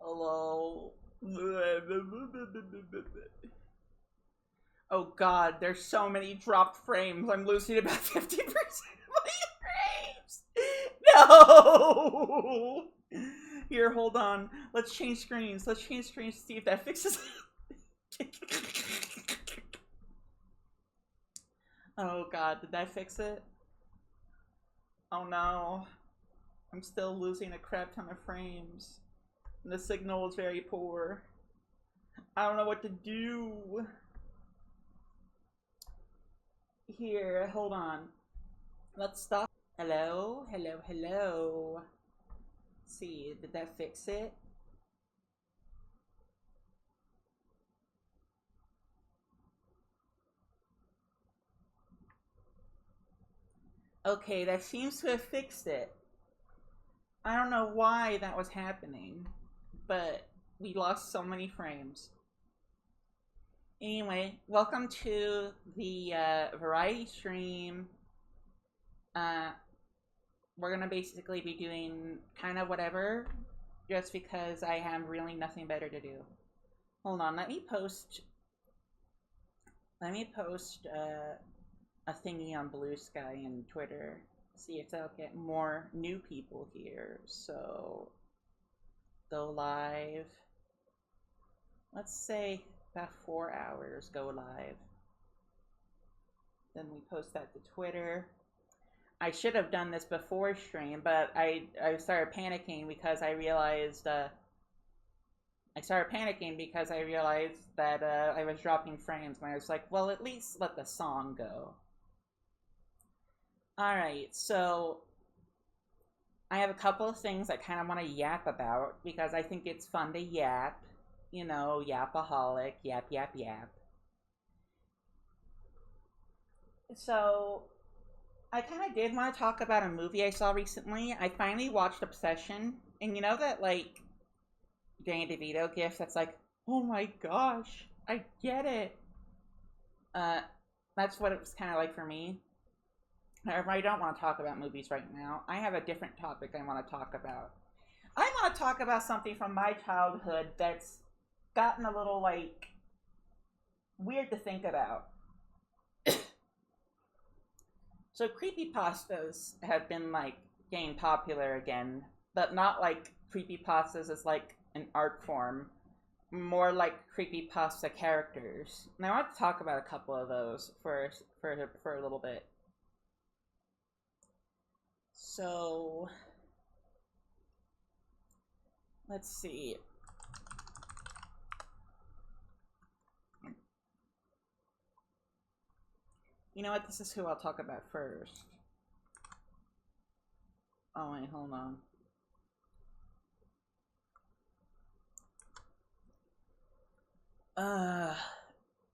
Hello. Oh god, there's so many dropped frames. I'm losing about 50% of my frames. No! Here, hold on. Let's change screens. Let's change screens to see if that fixes it. Oh god, did that fix it? Oh no. I'm still losing a crap ton of frames. And the signal is very poor. I don't know what to do. Here, hold on. Let's stop. Hello? Hello, hello. Let's see, did that fix it? Okay, that seems to have fixed it. I don't know why that was happening, but we lost so many frames. Anyway, welcome to the variety stream. We're gonna basically be doing kind of whatever, just because I have really nothing better to do. Hold on, let me post a thingy on Blue Sky and Twitter. See if they'll get more new people here. So, go live. Let's say about 4 hours, go live. Then we post that to Twitter. I should have done this before stream, but I started panicking because I realized that I was dropping frames, and I was like, well, at least let the song go. Alright, so I have a couple of things I kind of want to yap about because I think it's fun to yap. You know, yapaholic, yap, yap, yap. So, I kind of did want to talk about a movie I saw recently. I finally watched Obsession, and you know that, like, Danny DeVito gif that's like, oh my gosh, I get it. Uh, that's what it was kind of like for me. However, I don't want to talk about movies right now. I have a different topic I want to talk about. I want to talk about something from my childhood that's gotten a little, like, weird to think about. So creepypastas have been, like, getting popular again, but not like creepypastas as like an art form, more like creepypasta characters. And I want to talk about a couple of those for a little bit. So let's see. You know what? This is who I'll talk about first. Oh wait, hold on.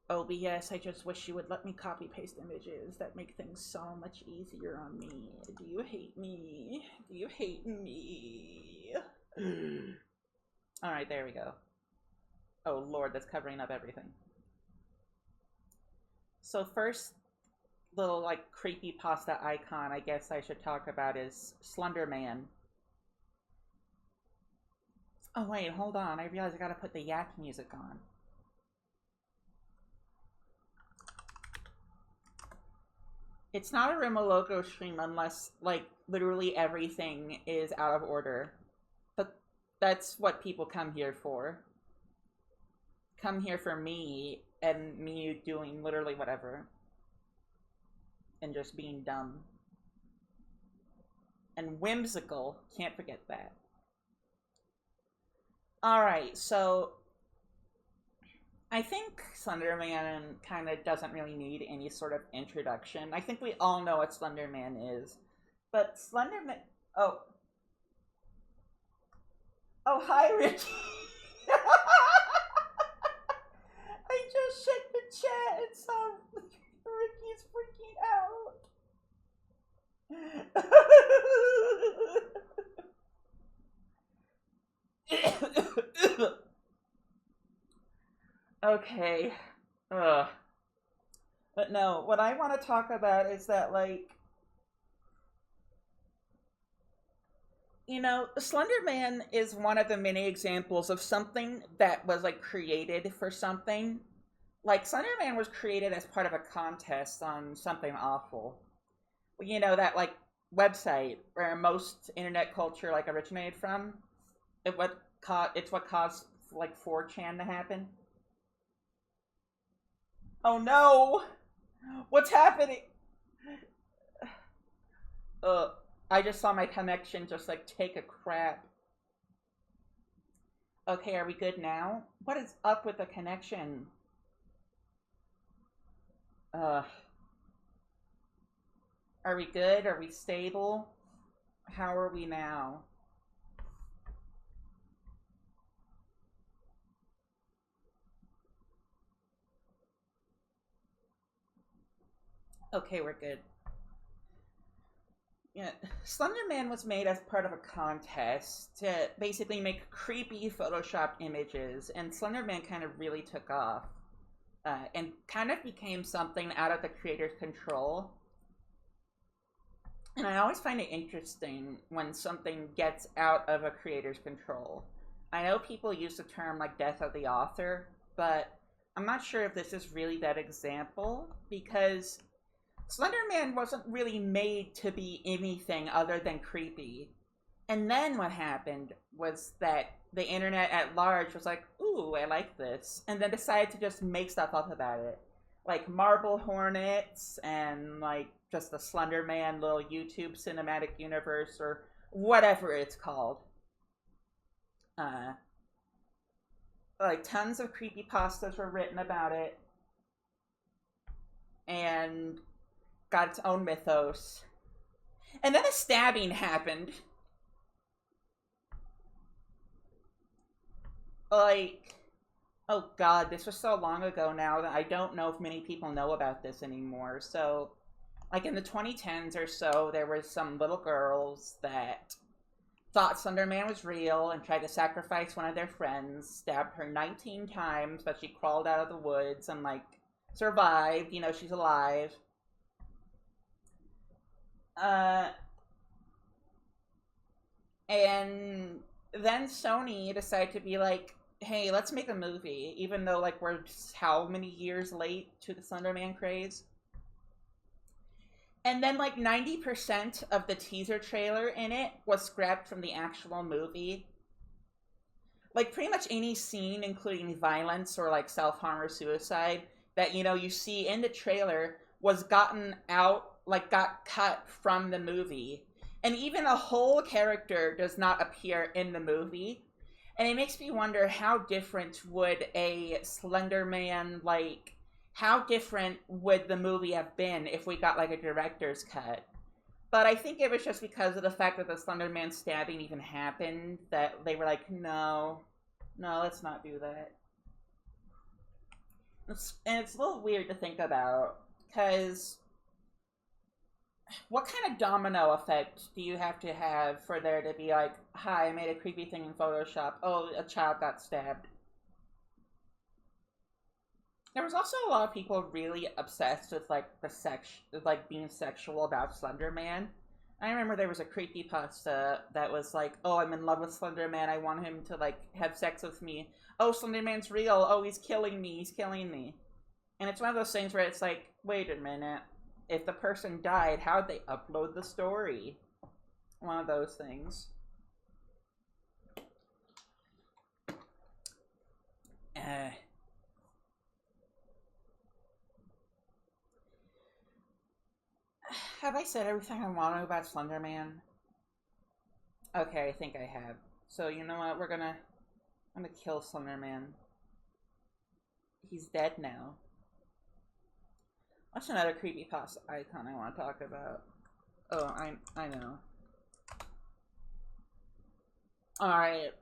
OBS, I just wish you would let me copy paste images. That make things so much easier on me. Do you hate me? Do you hate me? Alright, there we go. Oh lord, that's covering up everything. So first little, like, creepypasta icon I guess I should talk about is Slender Man. Oh wait, hold on, I realize I gotta put the yak music on. It's not a Rimalogo stream unless, like, literally everything is out of order. But that's what people come here for. Come here for me, and me doing literally whatever. And just being dumb. And whimsical, can't forget that. Alright, so I think Slenderman kind of doesn't really need any sort of introduction. I think we all know what Slenderman is. But Slenderman... Oh. Oh, hi, Ricky. I just checked the chat and saw Ricky's freaking out. Okay. Ugh. But no, what I want to talk about is that, like, Slender Man is one of the many examples of something that was like created for something. Like Slender Man was created as part of a contest on something awful. That like website where most internet culture like originated from. It's what caused like 4chan to happen. Oh no! What's happening? Uh, I just saw my connection just like take a crap. Okay, are we good now? What is up with the connection? Uh, are we good? Are we stable? How are we now? Okay, we're good. Yeah, Slender Man was made as part of a contest to basically make creepy Photoshop images, and Slender Man kind of really took off and kind of became something out of the creator's control. And I always find it interesting when something gets out of a creator's control. I know people use the term like death of the author, but I'm not sure if this is really that example because Slender Man wasn't really made to be anything other than creepy. And then what happened was that the internet at large was like, ooh, I like this. And then decided to just make stuff up about it. Like Marble Hornets and like just the Slender Man little YouTube cinematic universe or whatever it's called. Uh, like tons of creepy pastas were written about it and got its own mythos. And then a stabbing happened. Like, oh god, this was so long ago now that I don't know if many people know about this anymore. So, like in the 2010s or so, there were some little girls that thought Slender Man was real and tried to sacrifice one of their friends, stabbed her 19 times, but she crawled out of the woods and, like, survived. She's alive. Uh, and then Sony decided to be like, hey, let's make a movie, even though, like, we're how many years late to the Slender Man craze? And then, like, 90% of the teaser trailer in it was scrapped from the actual movie. Like, pretty much any scene, including violence or, like, self harm or suicide, that, you see in the trailer was gotten out, like, got cut from the movie. And even a whole character does not appear in the movie. And it makes me wonder how different would a Slender Man, like, how different would the movie have been if we got like a director's cut? But I think it was just because of the fact that the Slender Man stabbing even happened that they were like, no, no, let's not do that. And it's a little weird to think about because what kind of domino effect do you have to have for there to be like, hi, I made a creepy thing in Photoshop. Oh, a child got stabbed. There was also a lot of people really obsessed with like like being sexual about Slender Man. I remember there was a creepypasta that was like, "Oh, I'm in love with Slender Man. I want him to like have sex with me. Oh, Slender Man's real. Oh, he's killing me. He's killing me." And it's one of those things where it's like, wait a minute. If the person died, how'd they upload the story? One of those things. Uh, have I said everything I want to about Slender Man? Okay, I think I have. So you know what? I'm gonna kill Slender Man. He's dead now. What's another creepypasta icon I want to talk about? Oh, I know. Alright,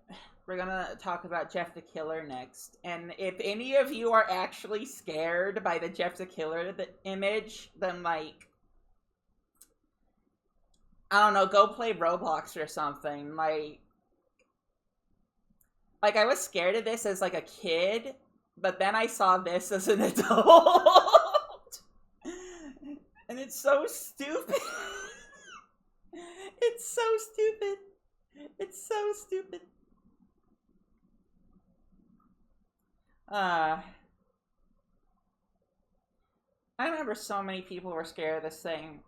we're gonna talk about Jeff the Killer next. And if any of you are actually scared by the Jeff the Killer image, then like, I don't know, go play Roblox or something. Like I was scared of this as like a kid, but then I saw this as an adult. And it's so stupid. It's so stupid. It's so stupid. Uh, I remember so many people were scared of this thing.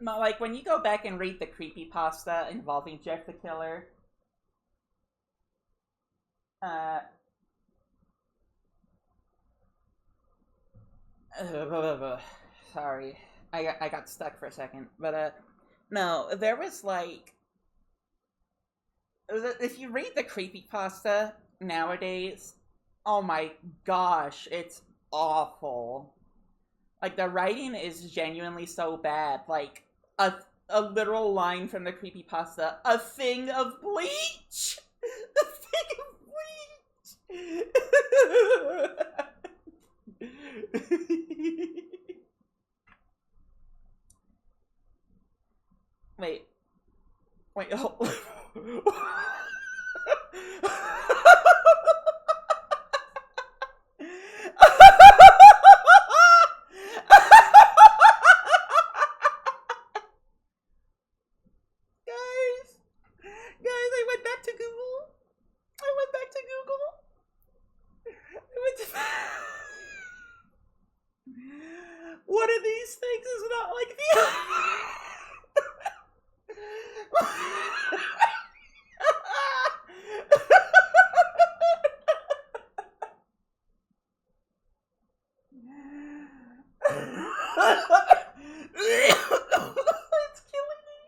Like, when you go back and read the creepypasta involving Jeff the Killer, uh, sorry, I got stuck for a second. But no, there was like, if you read the creepypasta nowadays, oh my gosh, it's awful. Like, the writing is genuinely so bad. Like, a a literal line from the creepypasta, a thing of bleach. A thing of bleach. Wait, wait, oh. Guys, I went back to Google. I went back to Google. I went to. One of these things is not like the It's killing me.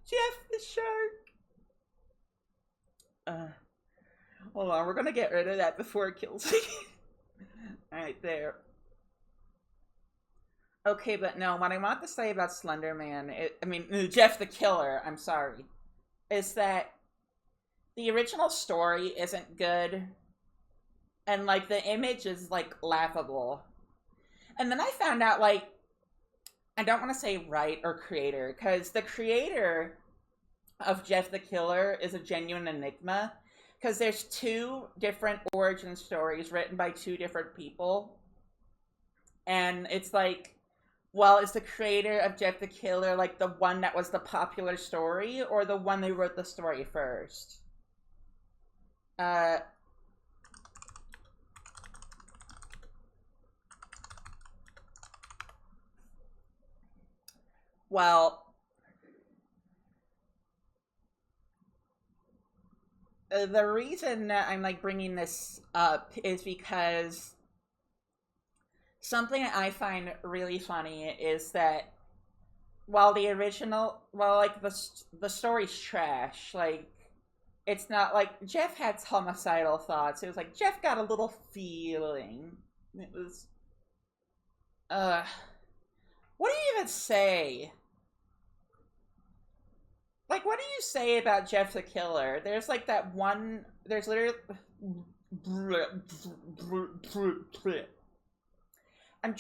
Jeff the shark. Hold on, we're gonna get rid of that before it kills me. Alright, there. Okay, but no, what I want to say about Slender Man, Jeff the Killer, I'm sorry, is that the original story isn't good, and, like, the image is, like, laughable. And then I found out, like, I don't want to say writer or creator, because the creator of Jeff the Killer is a genuine enigma, because there's two different origin stories written by two different people, and it's like, well, is the creator of Jeff the Killer like the one that was the popular story, or the one who wrote the story first? Well, the reason that I'm like bringing this up is because something I find really funny is that while the original, well, like the story's trash, like it's not like Jeff had homicidal thoughts. It was like Jeff got a little feeling. It was, uh, what do you even say? Like, what do you say about Jeff the Killer? There's like that one. There's literally. I'm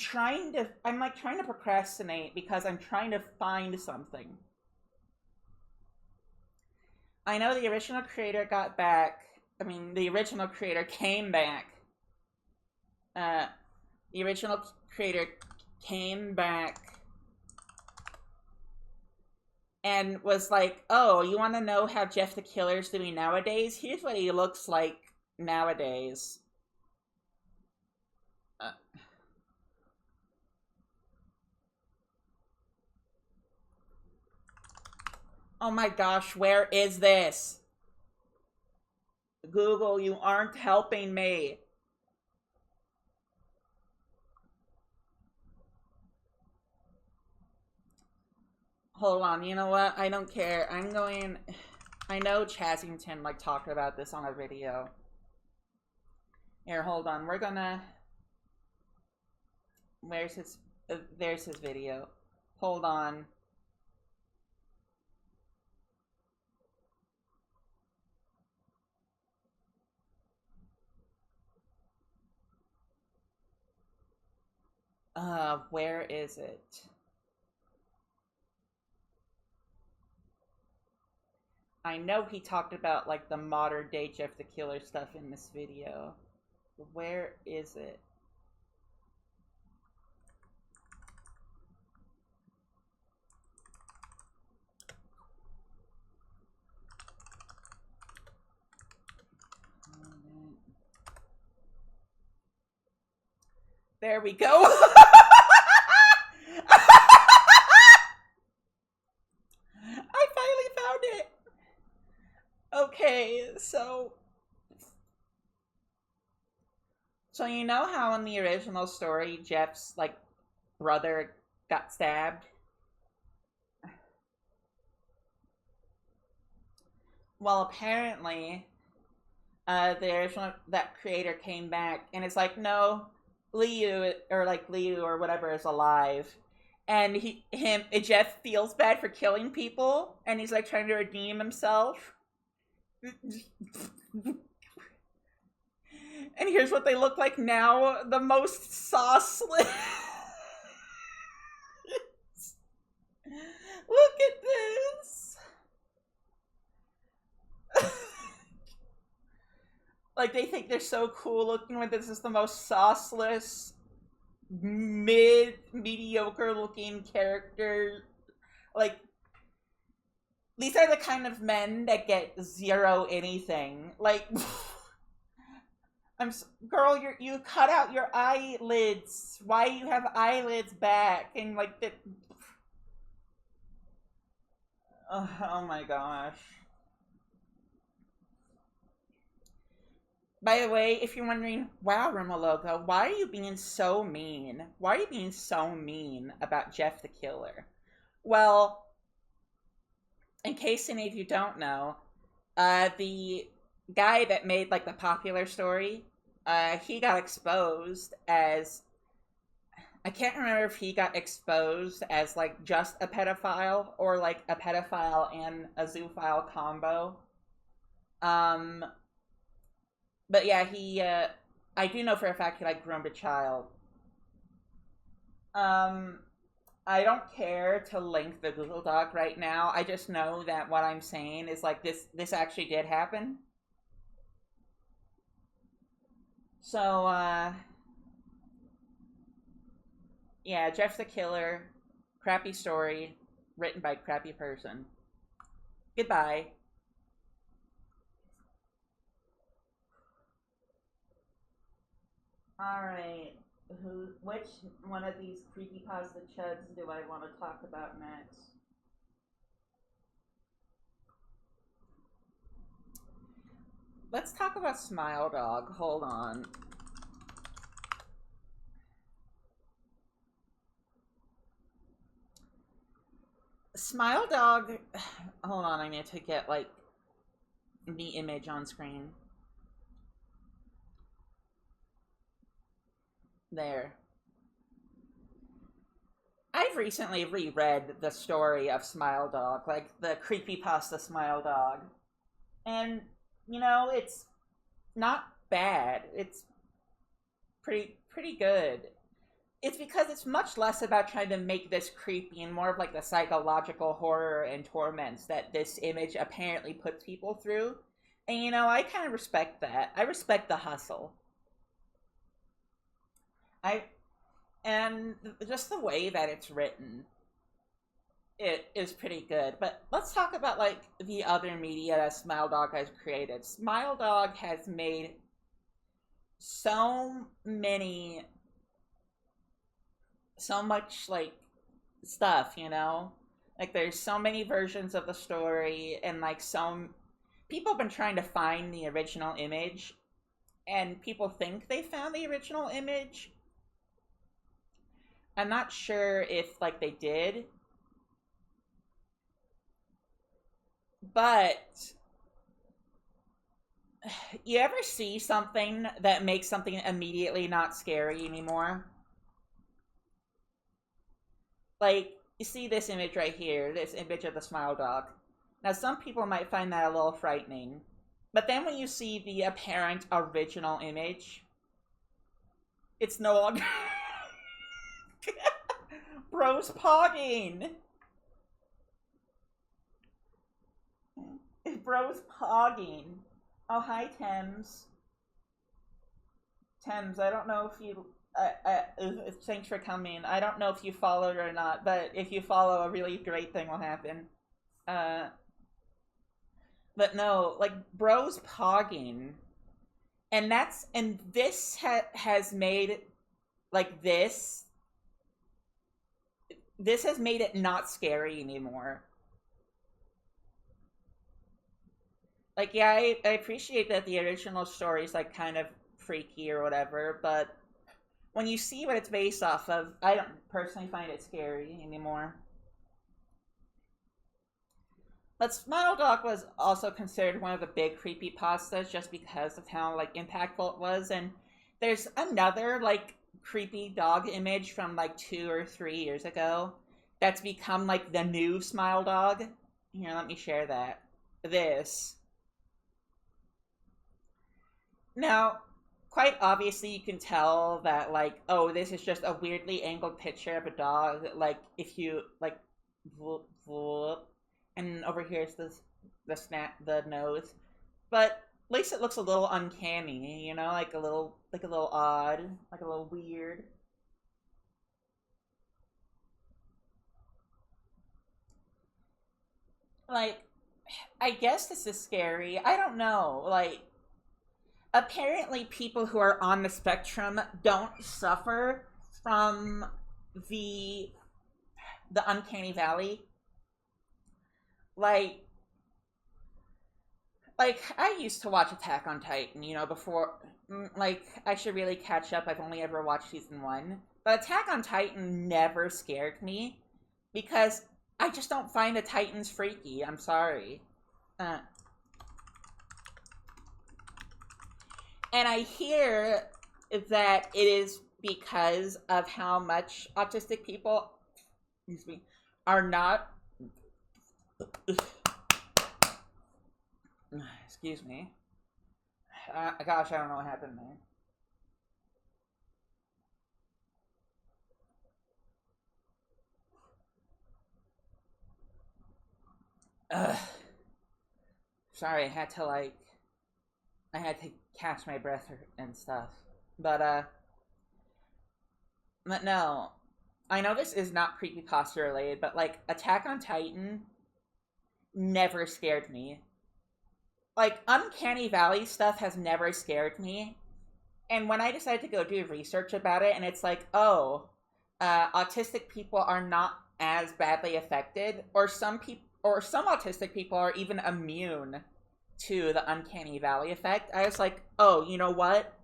like trying to procrastinate because I'm trying to find something. I know the original creator got back. The original creator came back. Uh, the original creator came back and was like, "Oh, you want to know how Jeff the Killer's doing nowadays? Here's what he looks like nowadays." Uh, oh my gosh, where is this? Google, you aren't helping me. Hold on, you know what? I don't care. I'm going. I know Chazington like talked about this on a video. Here, hold on. We're gonna. Where's his? There's his video. Hold on. Where is it? I know he talked about like the modern day Jeff the Killer stuff in this video. Where is it? There we go. I finally found it. Okay, so you know how in the original story Jeff's like brother got stabbed? Well, apparently, the original that creator came back and it's like, no, Liu or whatever is alive, and Jeff feels bad for killing people, and he's like trying to redeem himself. And here's what they look like now: the most sauceless. Look at this. Like, they think they're so cool looking when this is the most sauceless, mediocre looking character. Like, these are the kind of men that get zero anything. Like, girl, you cut out your eyelids. Why do you have eyelids back? And like the. Oh my gosh. By the way, if you're wondering, wow, Rimalogo, why are you being so mean? Why are you being so mean about Jeff the Killer? Well, in case any of you don't know, the guy that made like the popular story, he got exposed as, I can't remember if he got exposed as like just a pedophile or like a pedophile and a zoophile combo. Um, but yeah, I do know for a fact he like groomed a child. Um, I don't care to link the Google Doc right now. I just know that what I'm saying is like this actually did happen. So yeah, Jeff the Killer, crappy story, written by crappy person. Goodbye. Alright. Which one of these creepypasta chuds do I want to talk about next? Let's talk about Smile Dog. Hold on. Smile Dog. Hold on, I need to get like the image on screen. There. I've recently reread the story of Smile Dog, like the creepypasta Smile Dog. And, you know, it's not bad. It's pretty good. It's because it's much less about trying to make this creepy and more of like the psychological horror and torments that this image apparently puts people through. And you know, I kind of respect that. I respect the hustle. I and just the way that it's written, it is pretty good. But let's talk about like the other media that Smile Dog has created. Smile Dog has made so many so much like stuff, you know? Like there's so many versions of the story and like some people have been trying to find the original image and people think they found the original image. I'm not sure if like they did. But you ever see something that makes something immediately not scary anymore? Like, you see this image right here, this image of the Smile Dog. Now, some people might find that a little frightening. But then when you see the apparent original image, it's no longer... Bro's pogging! Bro's pogging. Oh, hi, Thames. Thames, I don't know if you... thanks for coming. I don't know if you followed or not, but if you follow, a really great thing will happen. Uh, but no, like, Bro's pogging. And this has made Like this has made it not scary anymore. Like, yeah, I appreciate that the original story is like kind of freaky or whatever, but when you see what it's based off of, I don't personally find it scary anymore. But Smile Dog was also considered one of the big creepypastas just because of how like impactful it was. And there's another like creepy dog image from like 2 or 3 years ago that's become like the new Smile Dog. Here, let me share that. This. Now, quite obviously you can tell that like, oh, this is just a weirdly angled picture of a dog. Like if you like whoop, whoop, and over here is the snap the nose. But at least it looks a little uncanny, you know, like a little odd, like a little weird. Like I guess this is scary. I don't know. Like apparently people who are on the spectrum don't suffer from the the uncanny valley. Like I used to watch Attack on Titan, you know, before like I should really catch up. I've only ever watched season 1. But Attack on Titan never scared me because I just don't find the Titans freaky. I'm sorry. Uh, and I hear that it is because of how much autistic people, excuse me, are not. Excuse me. Gosh, I don't know what happened there. Sorry, I had to catch my breath and stuff. But but no, I know this is not creepypasta related, but like Attack on Titan never scared me. Like Uncanny Valley stuff has never scared me. And when I decided to go do research about it, and it's like, oh, autistic people are not as badly affected, or some autistic people are even immune to the Uncanny Valley effect. I was like, oh, you know what?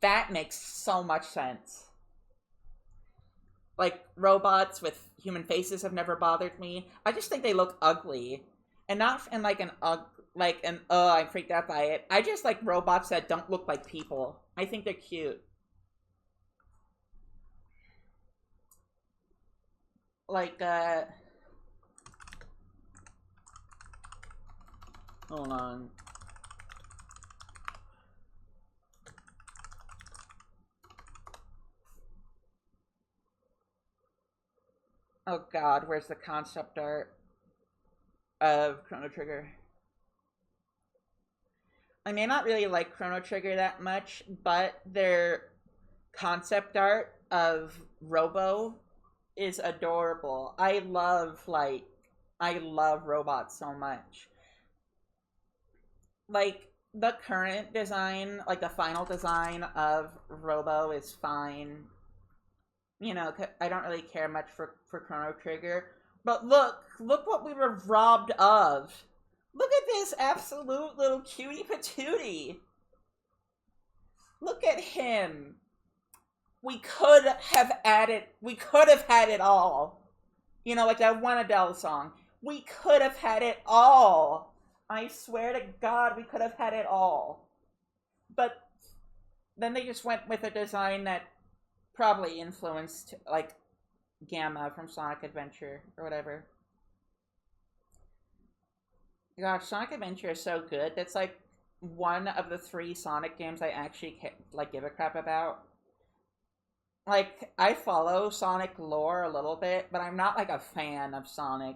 That makes so much sense. Like robots with human faces have never bothered me. I just think they look ugly, and not in like an oh I'm freaked out by it. I just like robots that don't look like people. I think they're cute. Like hold on. Oh God, where's the concept art of Chrono Trigger? I may not really like Chrono Trigger that much, but their concept art of Robo is adorable. I love robots so much. Like the current design, like the final design of Robo is fine. You know, I don't really care much for Chrono Trigger. But look what we were robbed of. Look at this absolute little cutie patootie. Look at him. We could have had it all. You know, like that one Adele song. We could have had it all. I swear to God, we could have had it all. But then they just went with a design that probably influenced, like, Gamma from Sonic Adventure or whatever. Gosh, Sonic Adventure is so good. That's like one of the 3 Sonic games I actually like give a crap about. Like I follow Sonic lore a little bit, but I'm not like a fan of Sonic.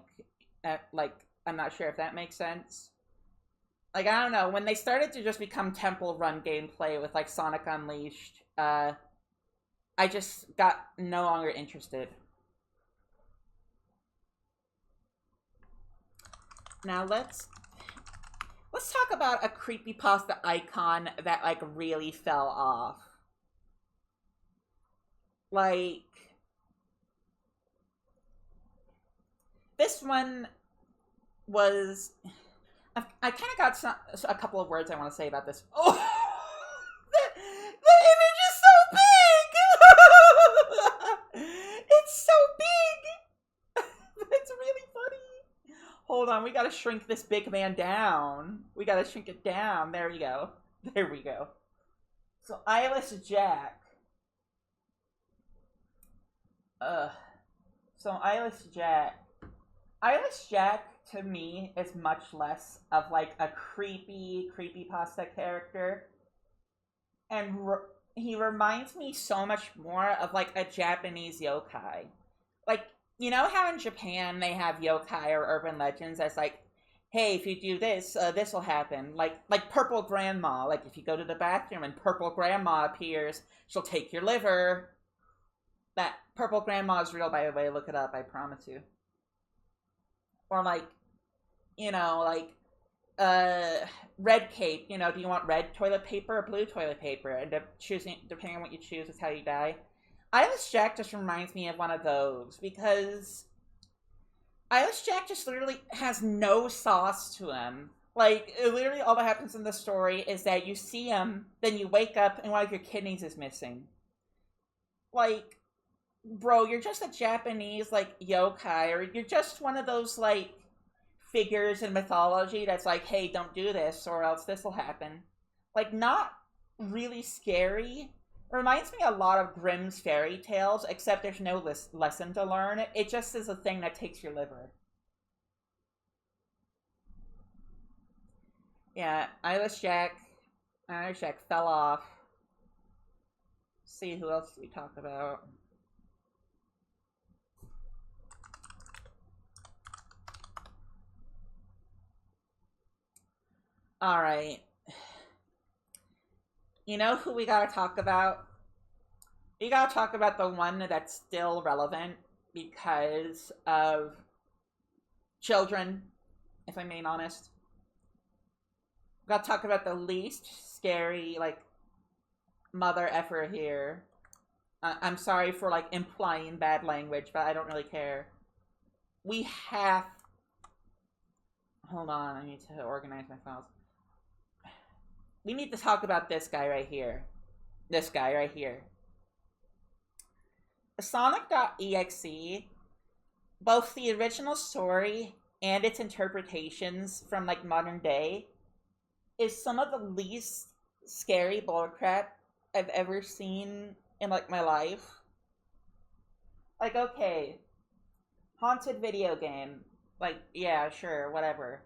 Like I'm not sure if that makes sense. Like I don't know when they started to just become Temple Run gameplay with like Sonic Unleashed. I just got no longer interested. Now let's talk about a creepypasta icon that like really fell off. Like, this one was. I kind of got a couple of words I want to say about this. Oh, the image is so big. It's so big. It's really funny. Hold on, we gotta shrink this big man down. We gotta shrink it down. There we go. There we go. So Eyeless Jack. Ugh. So Eyeless Jack. Eyeless Jack to me is much less of like a creepypasta character, and he reminds me so much more of like a Japanese yokai. Like, you know how in Japan they have yokai or urban legends as like, hey, if you do this, this will happen. Like Purple Grandma. Like if you go to the bathroom and Purple Grandma appears, she'll take your liver. That Purple Grandma is real, by the way. Look it up. I promise you. Or like, you know, like red cape. You know, do you want red toilet paper or blue toilet paper? And depending on what you choose, is how you die. Eyeless Jack just reminds me of one of those because Eyeless Jack just literally has no sauce to him. Like, literally all that happens in the story is that you see him, then you wake up, and one of your kidneys is missing. Like, bro, you're just a Japanese, like, yokai, or you're just one of those, like, figures in mythology that's like, hey, don't do this, or else this will happen. Like, not really scary. Reminds me a lot of Grimm's fairy tales, except there's no lesson to learn. It just is a thing that takes your liver. Yeah, Eyeless Jack fell off. See who else we talk about. Alright. You know who we gotta talk about? We gotta talk about the one that's still relevant because of children, if I'm being honest. We gotta talk about the least scary, like, mother effer here. I'm sorry for, like, implying bad language, but I don't really care. We have... Hold on, I need to organize my files. We need to talk about this guy right here. This guy right here. Sonic.exe, both the original story and its interpretations from, like, modern day, is some of the least scary bullcrap I've ever seen in, like, my life. Like, okay, haunted video game. Like, yeah, sure, whatever.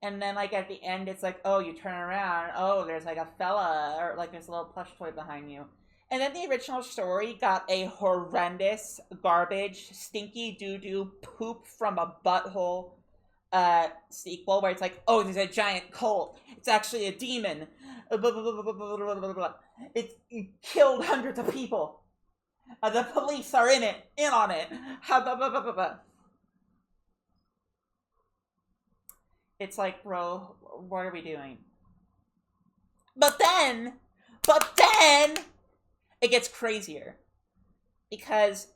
And then, like, at the end, it's like, oh, you turn around, oh, there's, like, a fella, or, like, there's a little plush toy behind you. And then the original story got a horrendous, garbage, stinky doo-doo, poop from a butthole sequel where it's like, oh, there's a giant cult. It's actually a demon. It killed hundreds of people. The police are in on it. It's like, bro, what are we doing? But then, it gets crazier. Because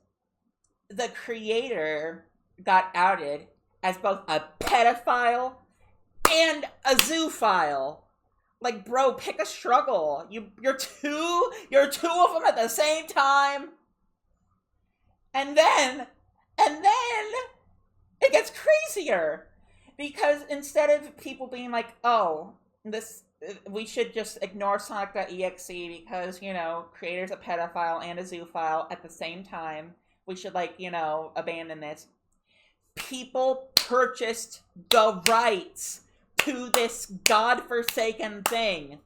the creator got outed as both a pedophile and a zoophile. Like, bro, pick a struggle. You're two of them at the same time. And then it gets crazier. Because instead of people being like, oh, we should just ignore Sonic.exe because, you know, creator's a pedophile and a zoophile at the same time. We should, like, you know, abandon this. People purchased the rights to this godforsaken thing.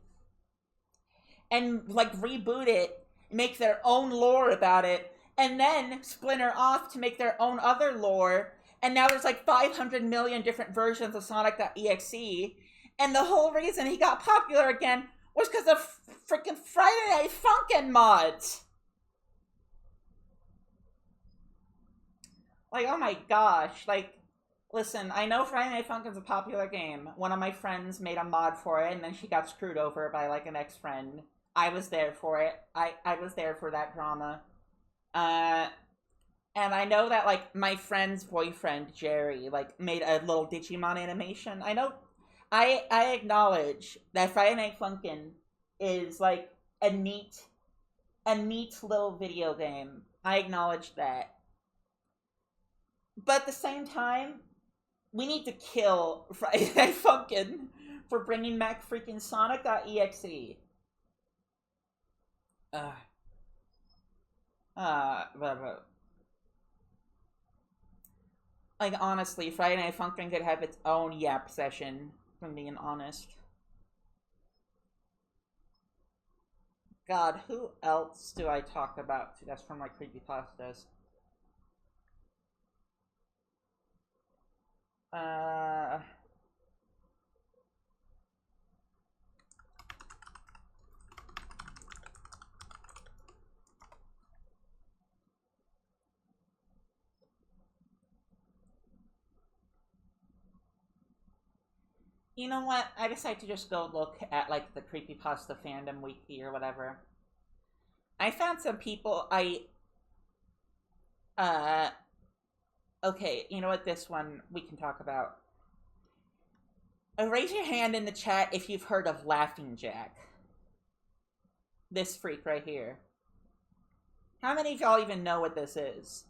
And, like, reboot it, make their own lore about it, and then splinter off to make their own other lore. And now there's like 500 million different versions of Sonic.exe. And the whole reason he got popular again was because of freaking Friday Night Funkin' mods. Like, oh my gosh. Like, listen, I know Friday Night Funkin's a popular game. One of my friends made a mod for it, and then she got screwed over by, like, an ex-friend. I was there for it. I was there for that drama. Uh, and I know that like my friend's boyfriend Jerry like made a little Digimon animation. I know, I acknowledge that Friday Night Funkin' is like a neat a neat little video game. I acknowledge that, but at the same time, we need to kill Friday Night Funkin' for bringing back freaking Sonic.exe. Uh, blah, blah. Like honestly, Friday Night Funkin' could have its own Yap session. If I'm being honest. God, who else do I talk about that's from my creepypastas? Uh, you know what? I decided to just go look at like the creepypasta fandom wiki or whatever. I found some people uh okay, you know what, this one we can talk about. Raise your hand in the chat if you've heard of Laughing Jack. This freak right here. How many of y'all even know what this is?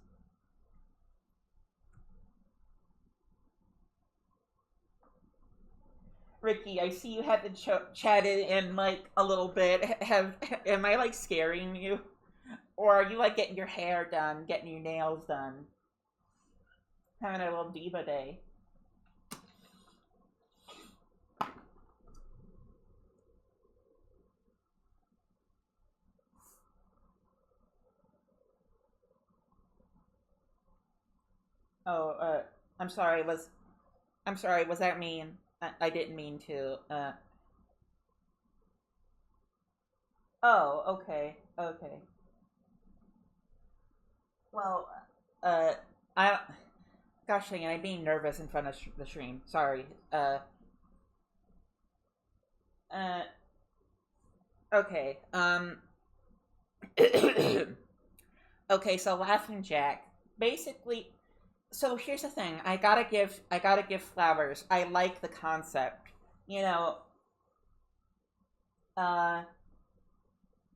Ricky, I see you haven't chatted in like a little bit. Am I like scaring you? Or are you like getting your hair done, getting your nails done? Having a little diva day. Oh, I'm sorry, was that mean? I didn't mean to. Oh, okay, okay. Well, uh, I, gosh dang it, I'm being nervous in front of the stream. Sorry. Uh, okay. Okay, so Laughing Jack. Basically, so here's the thing. I gotta give flowers. I like the concept. You know, uh,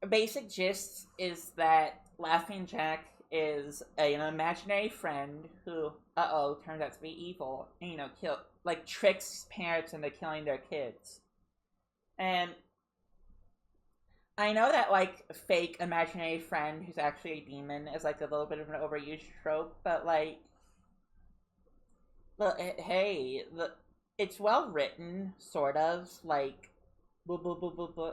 basic gist is that Laughing Jack is an imaginary friend who, turns out to be evil. And, kill like tricks parents into killing their kids. And I know that like fake imaginary friend who's actually a demon is like a little bit of an overused trope, but like, hey, it's well written, sort of like, blah, blah, blah, blah, blah.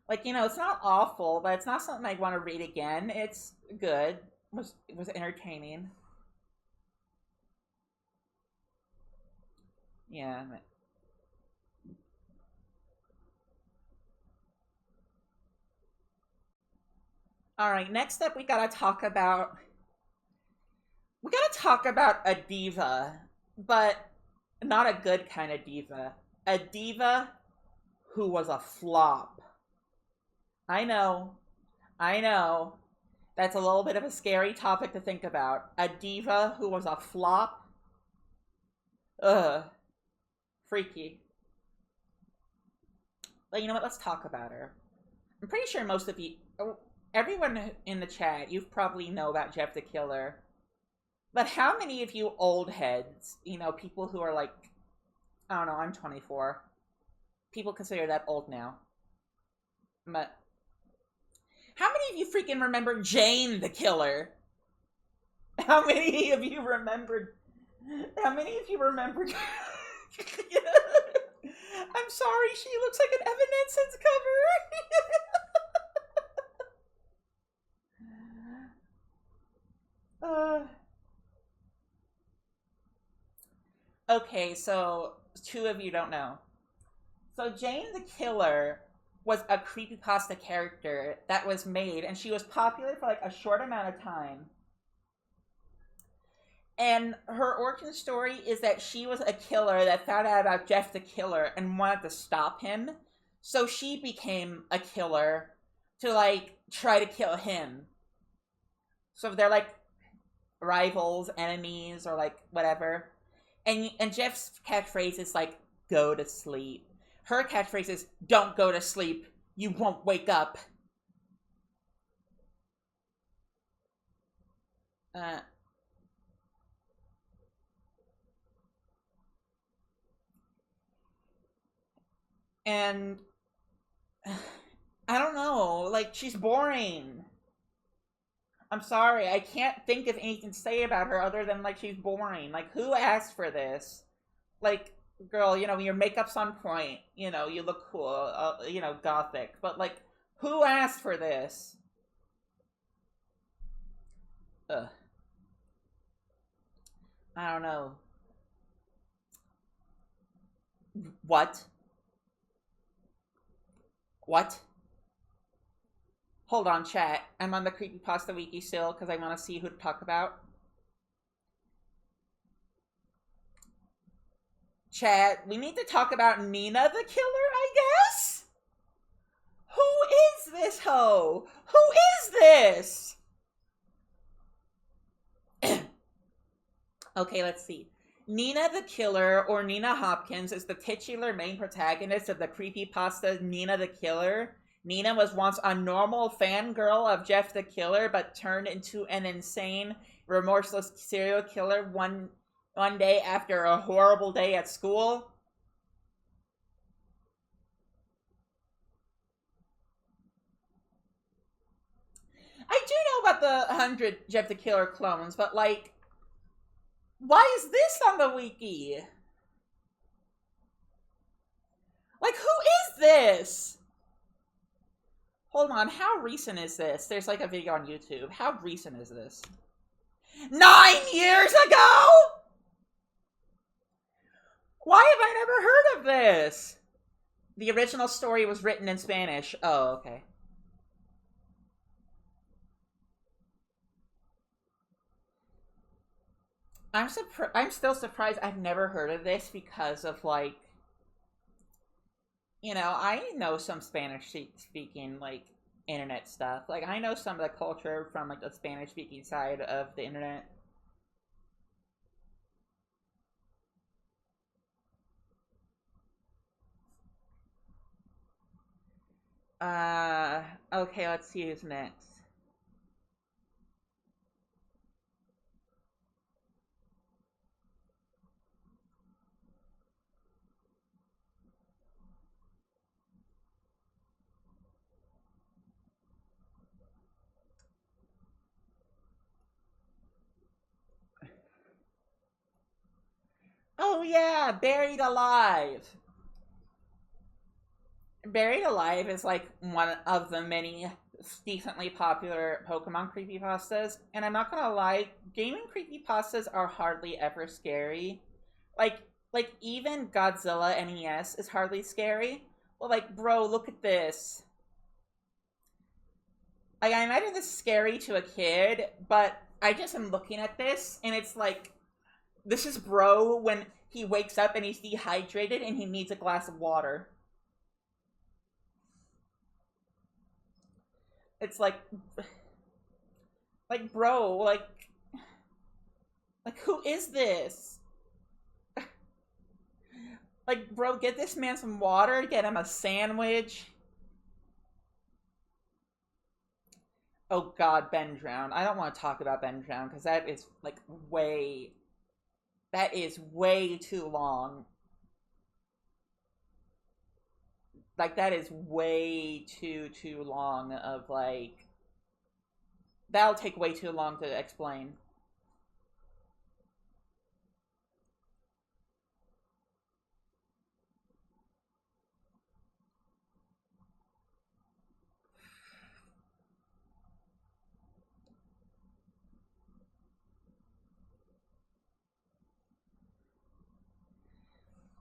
Like, it's not awful, but it's not something I'd want to read again. It's good. It was entertaining. Yeah. All right. Next up, we gotta talk about a diva, but not a good kind of diva. A diva who was a flop. I know. I know. That's a little bit of a scary topic to think about. A diva who was a flop. Ugh. Freaky. But you know what? Let's talk about her. I'm pretty sure most of you, everyone in the chat, you probably know about Jeff the Killer. But how many of you old heads, people who are like, I don't know, I'm 24. People consider that old now. But how many of you freaking remember Jane the Killer? How many of you remembered? How many of you remembered? I'm sorry, she looks like an Evanescence cover. Okay, so two of you don't know. So Jane the Killer was a creepypasta character that was made, and she was popular for like a short amount of time. And her origin story is that she was a killer that found out about Jeff the Killer and wanted to stop him. So she became a killer to like try to kill him. So they're like rivals, enemies, or like whatever. And Jeff's catchphrase is like "Go to sleep." Her catchphrase is "Don't go to sleep. You won't wake up." Uh, and I don't know. Like she's boring. I'm sorry. I can't think of anything to say about her other than like she's boring. Like who asked for this? Like girl, your makeup's on point. You look cool. Gothic. But like who asked for this? Ugh. I don't know. What? What? Hold on, chat. I'm on the Creepypasta Wiki still because I want to see who to talk about. Chat, we need to talk about Nina the Killer, I guess? Who is this hoe? Who is this? Okay, let's see. Nina the Killer, or Nina Hopkins, is the titular main protagonist of the creepypasta Nina the Killer. Nina was once a normal fangirl of Jeff the Killer, but turned into an insane, remorseless serial killer one day after a horrible day at school. I do know about the 100 Jeff the Killer clones, but like, why is this on the wiki? Like, who is this? Hold on, how recent is this? There's like a video on YouTube. How recent is this? 9 years ago? Why have I never heard of this? The original story was written in Spanish. Oh, okay. I'm still surprised I've never heard of this because of like, I know some Spanish speaking like internet stuff. Like I know some of the culture from like the Spanish speaking side of the internet. Okay, let's see who's next. Oh yeah, Buried Alive. Buried Alive is like one of the many decently popular Pokemon creepypastas, and I'm not gonna lie, gaming creepypastas are hardly ever scary. Like even Godzilla NES is hardly scary. Well, like, bro, look at this. Like, I imagine this scary to a kid, but I just am looking at this, and it's like, this is bro when he wakes up and he's dehydrated and he needs a glass of water. It's like bro, like who is this? Like, bro, get this man some water, get him a sandwich. Oh god, Ben Drown. I don't want to talk about Ben Drown because that is way too long. Like that is way too long of like that'll take way too long to explain.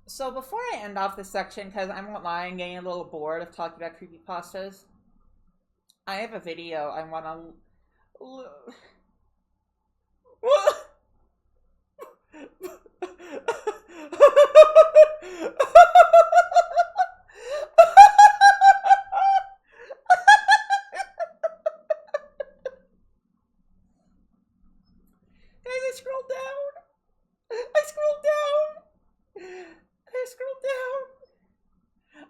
So before I end off this section, because I'm not lying, getting a little bored of talking about creepypastas, I have a video I want to.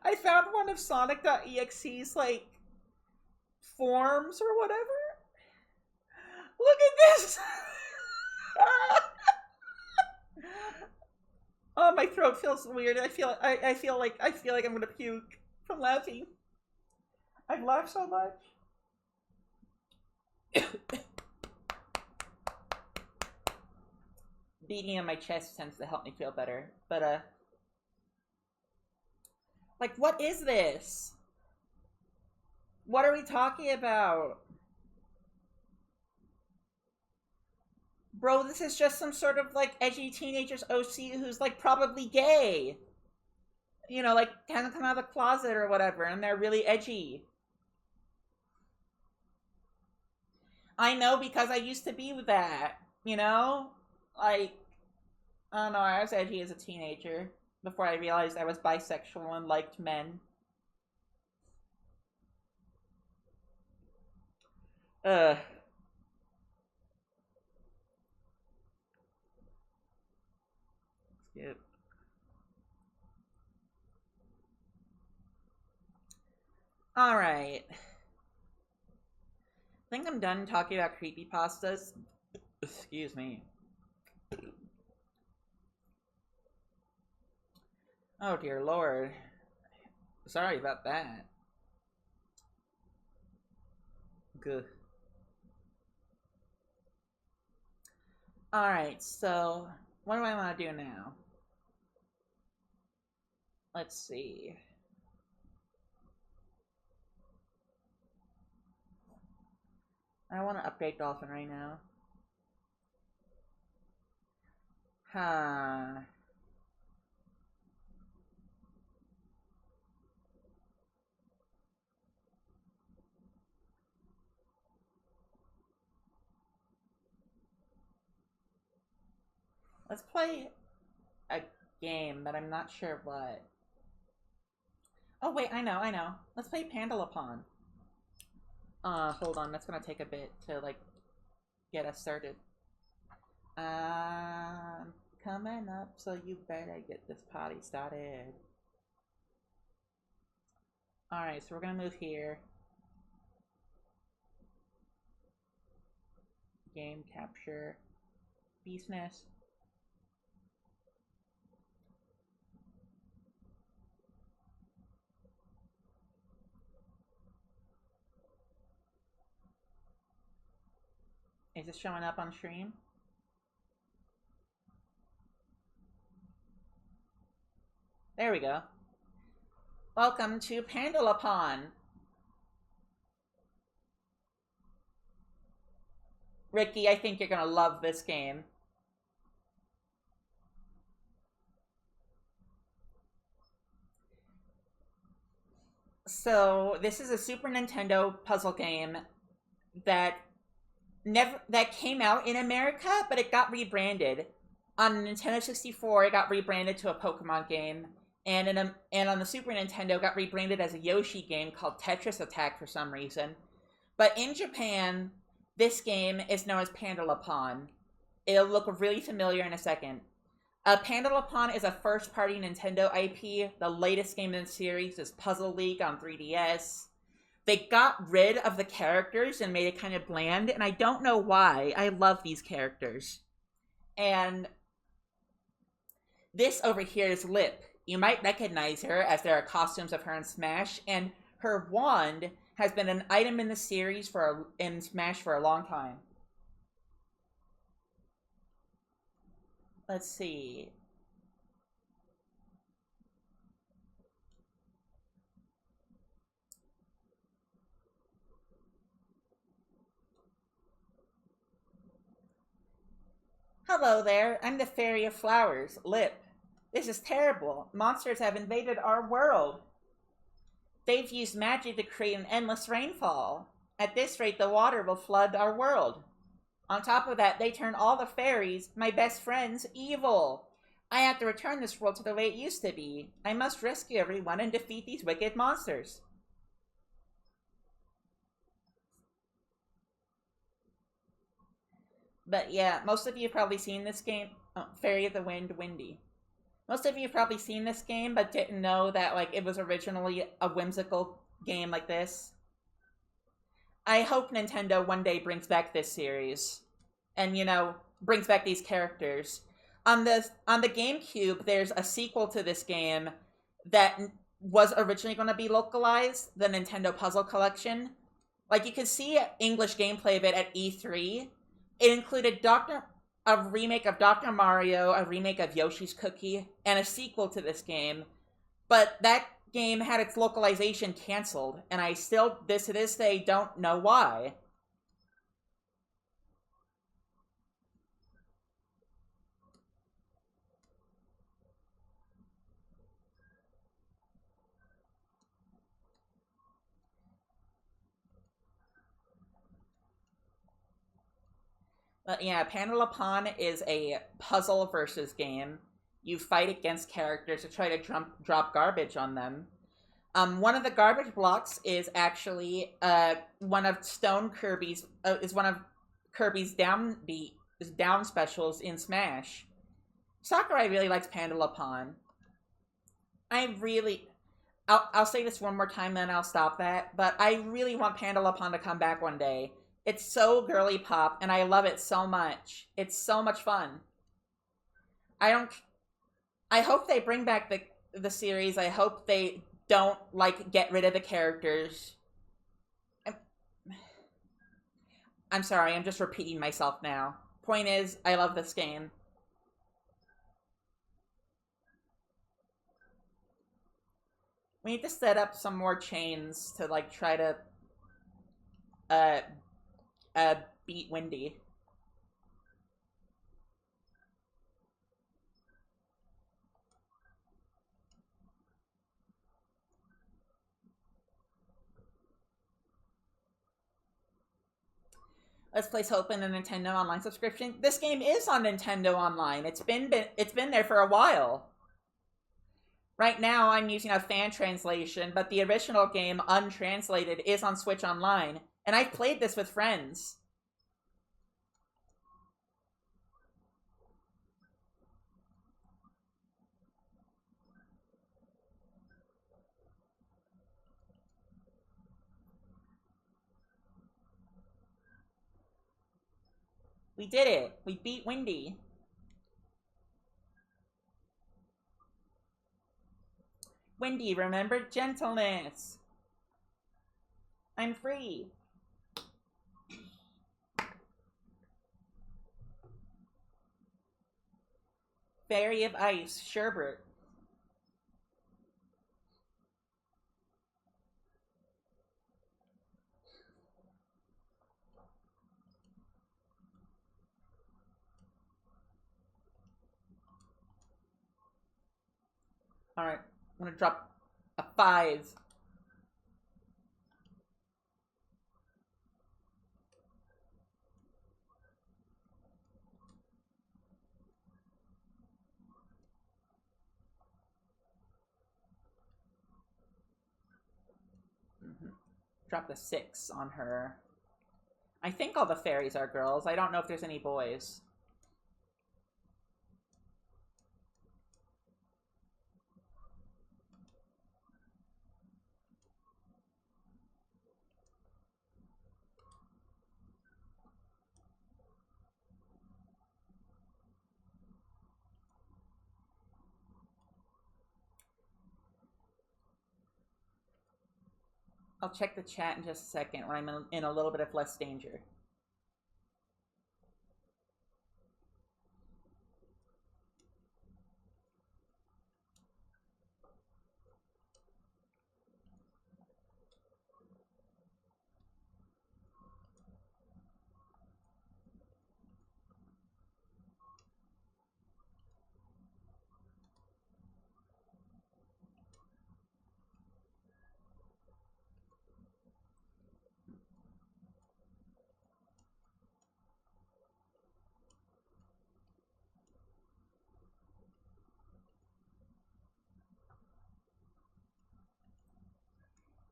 I found one of Sonic.exe's like forms or whatever. Look at this. Oh, my throat feels weird. I feel like I'm gonna puke from laughing. I've laughed so much. Beating on my chest tends to help me feel better. But like, what is this? What are we talking about? Bro, this is just some sort of like edgy teenager's OC who's like probably gay. You know, like kind of come out of the closet or whatever, and they're really edgy. I know because I used to be with that, you know? Like, I don't know, I was edgy as a teenager before I realized I was bisexual and liked men. Ugh. Skip. Alright. I think I'm done talking about creepypastas. Excuse me. Oh dear lord. Sorry about that. Good. Alright, so what do I want to do now? Let's see. I want to update Dolphin right now. Huh. Let's play a game, but I'm not sure what. Oh wait, I know. Let's play Pandalapon. Hold on, that's gonna take a bit to like get us started. Coming up, so you better get this party started. Alright, so we're gonna move here. Game capture. Beast Nest. Is this showing up on stream? There we go. Welcome to Pandalapon. Ricky, I think you're gonna love this game. So, this is a Super Nintendo puzzle game that came out in America, but it got rebranded. On Nintendo 64, it got rebranded to a Pokemon game, and on the Super Nintendo, it got rebranded as a Yoshi game called Tetris Attack for some reason. But in Japan, this game is known as Pandalapon. It'll look really familiar in a second. Pandalapon is a first-party Nintendo IP. The latest game in the series is Puzzle League on 3DS. They got rid of the characters and made it kind of bland, and I don't know why. I love these characters. And this over here is Lip. You might recognize her as there are costumes of her in Smash, and her wand has been an item in the series in Smash for a long time. Let's see. Hello there, I'm the Fairy of Flowers, Lip. This is terrible. Monsters have invaded our world. They've used magic to create an endless rainfall. At this rate, the water will flood our world. On top of that, they turn all the fairies, my best friends, evil. I have to return this world to the way it used to be. I must rescue everyone and defeat these wicked monsters. But yeah, most of you have probably seen this game. Oh, Fairy of the Wind, Windy. Most of you have probably seen this game, but didn't know that like it was originally a whimsical game like this. I hope Nintendo one day brings back this series, and brings back these characters. On the GameCube, there's a sequel to this game that was originally going to be localized, the Nintendo Puzzle Collection. Like you could see English gameplay of it at E3. It included a remake of Dr. Mario, a remake of Yoshi's Cookie, and a sequel to this game. But that game had its localization canceled, and I still, to this day, don't know why. But yeah, Panel is a puzzle versus game. You fight against characters to try to drop garbage on them. One of the garbage blocks is actually one of Kirby's down specials in Smash. Sakurai really likes Pandelapon. I really, I'll say this one more time, then I'll stop that. But I really want Pandelapon to come back one day. It's so girly pop, and I love it so much. It's so much fun. I don't. I hope they bring back the series. I hope they don't like get rid of the characters. I'm, I'm sorry. I'm just repeating myself now. Point is, I love this game. We need to set up some more chains to like try to uh beat Windy. Let's place hope in a Nintendo Online subscription. This game is on Nintendo Online. It's been there for a while. Right now, I'm using a fan translation, but the original game, untranslated, is on Switch Online, and I've played this with friends. We did it. We beat Windy. Windy, remember gentleness. I'm free. Fairy of Ice, Sherbert. Alright, I'm gonna drop a 5. Drop a 6 on her. I think all the fairies are girls. I don't know if there's any boys. I'll check the chat in just a second when I'm in a little bit of less danger.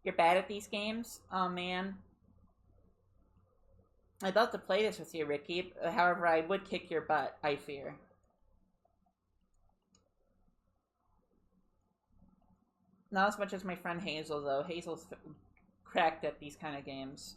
You're bad at these games? Oh man. I'd love to play this with you, Ricky. However, I would kick your butt, I fear. Not as much as my friend Hazel, though. Hazel's cracked at these kind of games.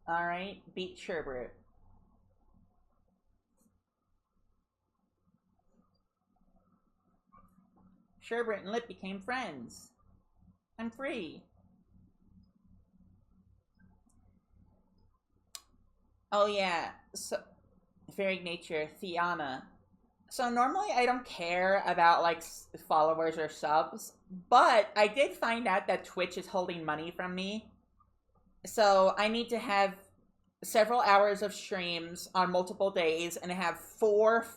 Alright, beat Sherbert. Sherbert and Lip became friends. I'm free. Oh yeah, so Fairy Nature, Theana. So normally I don't care about like followers or subs, but I did find out that Twitch is holding money from me. So I need to have several hours of streams on multiple days and have four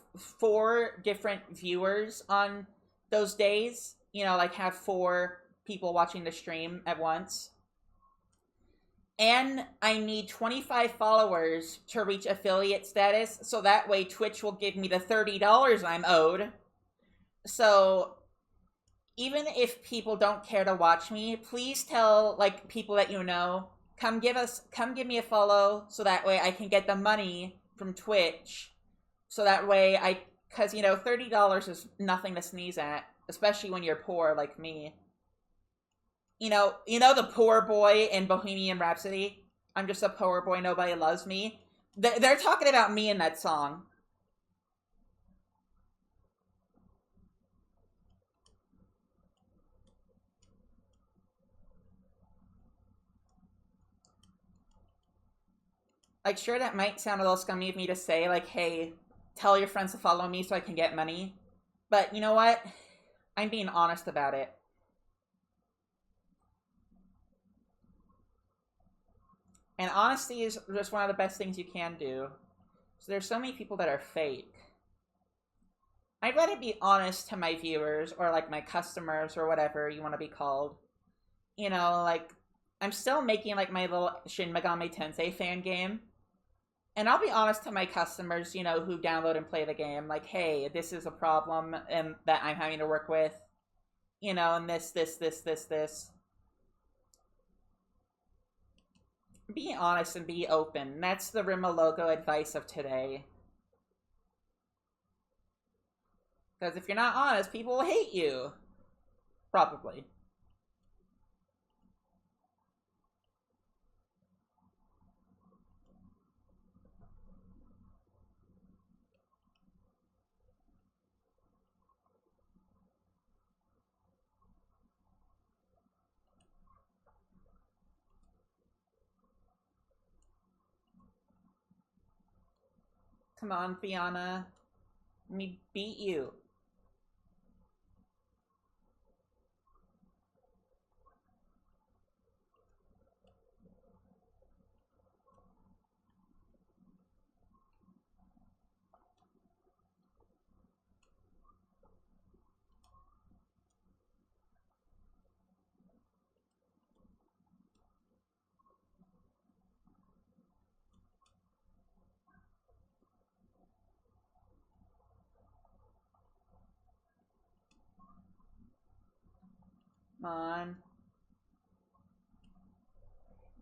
different viewers on those days. You know, like have four people watching the stream at once. And I need 25 followers to reach affiliate status, so that way Twitch will give me the $30 I'm owed. So even if people don't care to watch me, please tell like people that you know, come give me a follow, so that way I can get the money from Twitch. So that way cause you know, $30 is nothing to sneeze at, especially when you're poor like me. You know the poor boy in Bohemian Rhapsody? I'm just a poor boy, nobody loves me. They're talking about me in that song. Like, sure, that might sound a little scummy of me to say, like, hey, tell your friends to follow me so I can get money. But you know what? I'm being honest about it. And honesty is just one of the best things you can do. So there's so many people that are fake. I'd rather be honest to my viewers or like my customers or whatever you want to be called. You know, like I'm still making like my little Shin Megami Tensei fan game. And I'll be honest to my customers, you know, who download and play the game, like, hey, this is a problem and that I'm having to work with. You know, and this. Be honest and be open. That's the Rima logo advice of today. Because if you're not honest, people will hate you. Probably. Come on, Fiona. Let me beat you. Come on.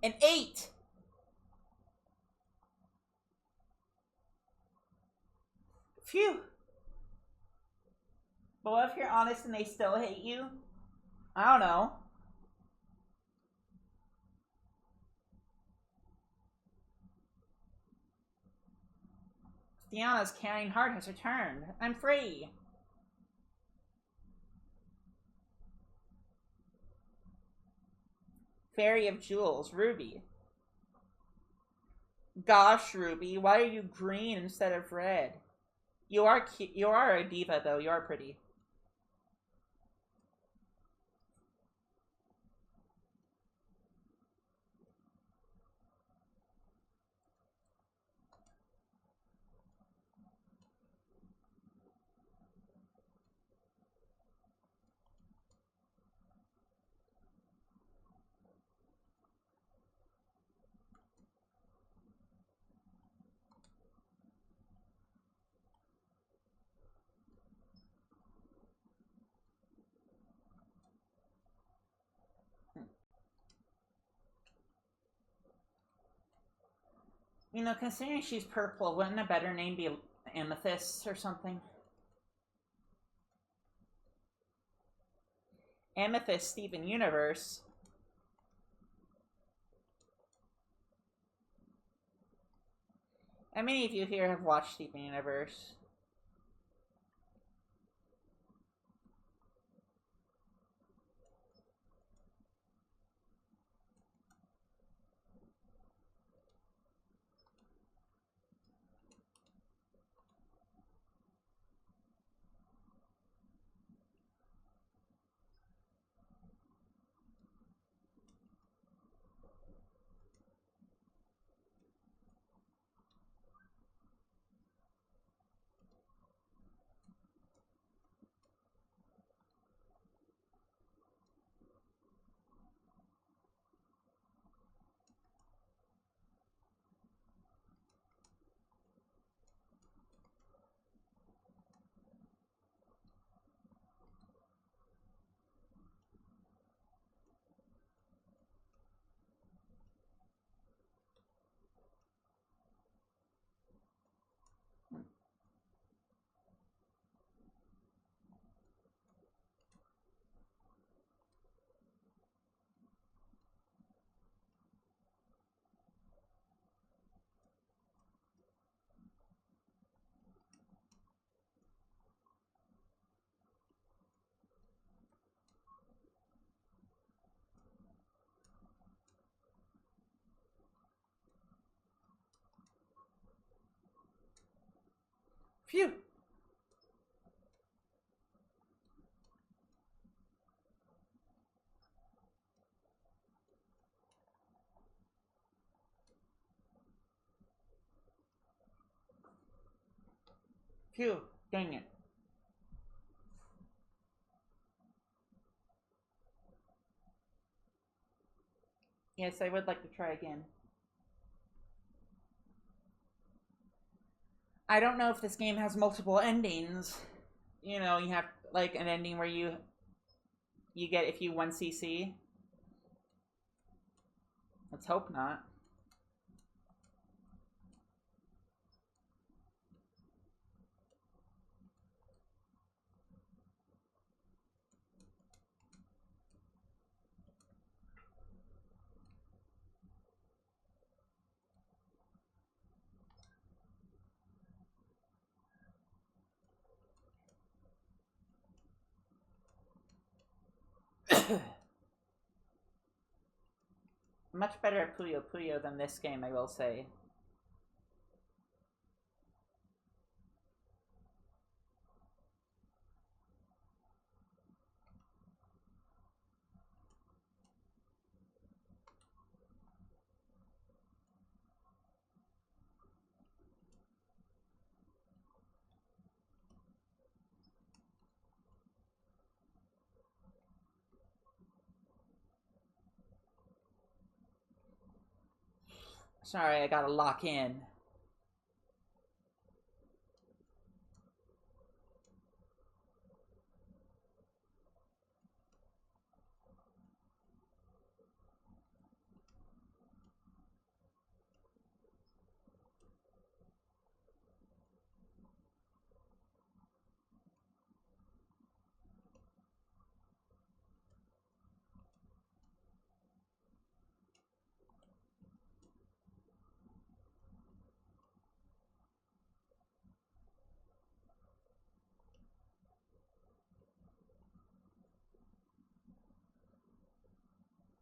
An 8! Phew. But what if you're honest and they still hate you? I don't know. Diana's caring heart has returned. I'm free. Fairy of Jewels, Ruby. Gosh, Ruby, why are you green instead of red? You are cute. You are a diva, though. You are pretty. You know, considering she's purple, wouldn't a better name be Amethyst or something? Amethyst Steven Universe. How many of you here have watched Steven Universe? Phew! Phew! Dang it. Yes, I would like to try again. I don't know if this game has multiple endings. You know, you have like an ending where you get if you 1cc. Let's hope not. Much better at Puyo Puyo than this game, I will say. Sorry, I gotta lock in.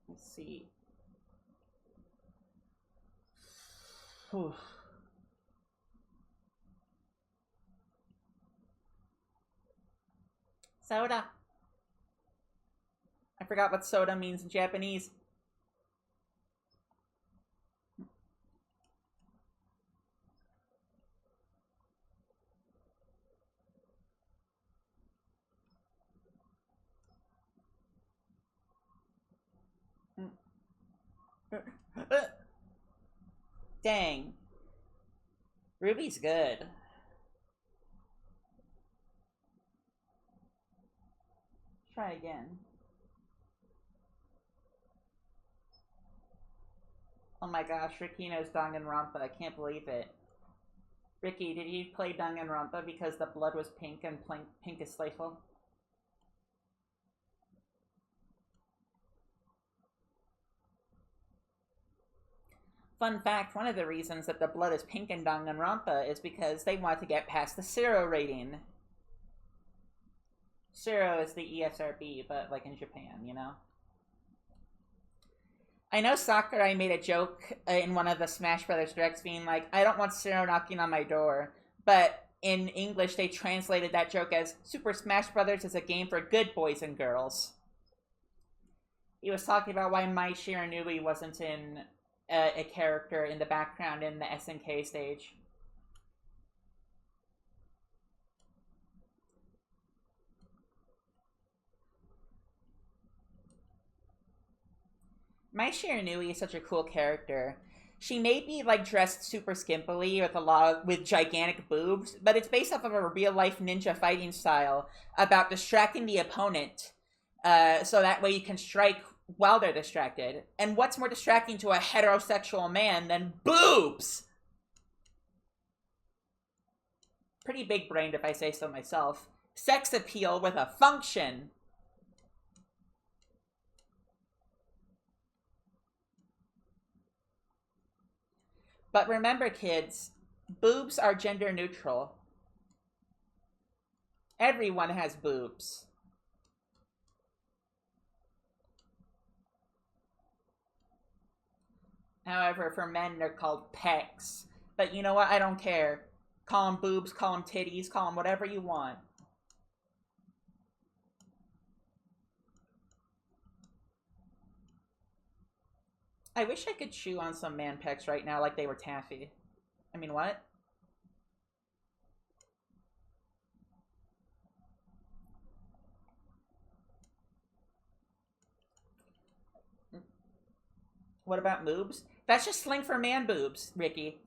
Let's see. Whew. Soda. I forgot what soda means in Japanese. Dang. Ruby's good. Try again. Oh my gosh, Ricky knows Danganronpa. I can't believe it. Ricky, did you play Danganronpa because the blood was pink and pink is playful? Fun fact, one of the reasons that the blood is pink in Danganronpa is because they want to get past the Zero rating. Zero is the ESRB, but like in Japan, you know? I know Sakurai made a joke in one of the Smash Brothers directs being like, I don't want Zero knocking on my door. But in English, they translated that joke as Super Smash Brothers is a game for good boys and girls. He was talking about why Mai Shiranui wasn't in a character in the background in the SNK stage. Mai Shiranui is such a cool character. She may be like dressed super skimpily with gigantic boobs, but it's based off of a real life ninja fighting style about distracting the opponent, so that way you can strike while they're distracted. And what's more distracting to a heterosexual man than boobs? Pretty big brained, if I say so myself. Sex appeal with a function. But remember, kids, boobs are gender neutral. Everyone has boobs. However, for men, they're called pecs. But you know what? I don't care. Call them boobs, call them titties, call them whatever you want. I wish I could chew on some man pecs right now like they were taffy. I mean, what? What about boobs? That's just slang for man boobs, Ricky.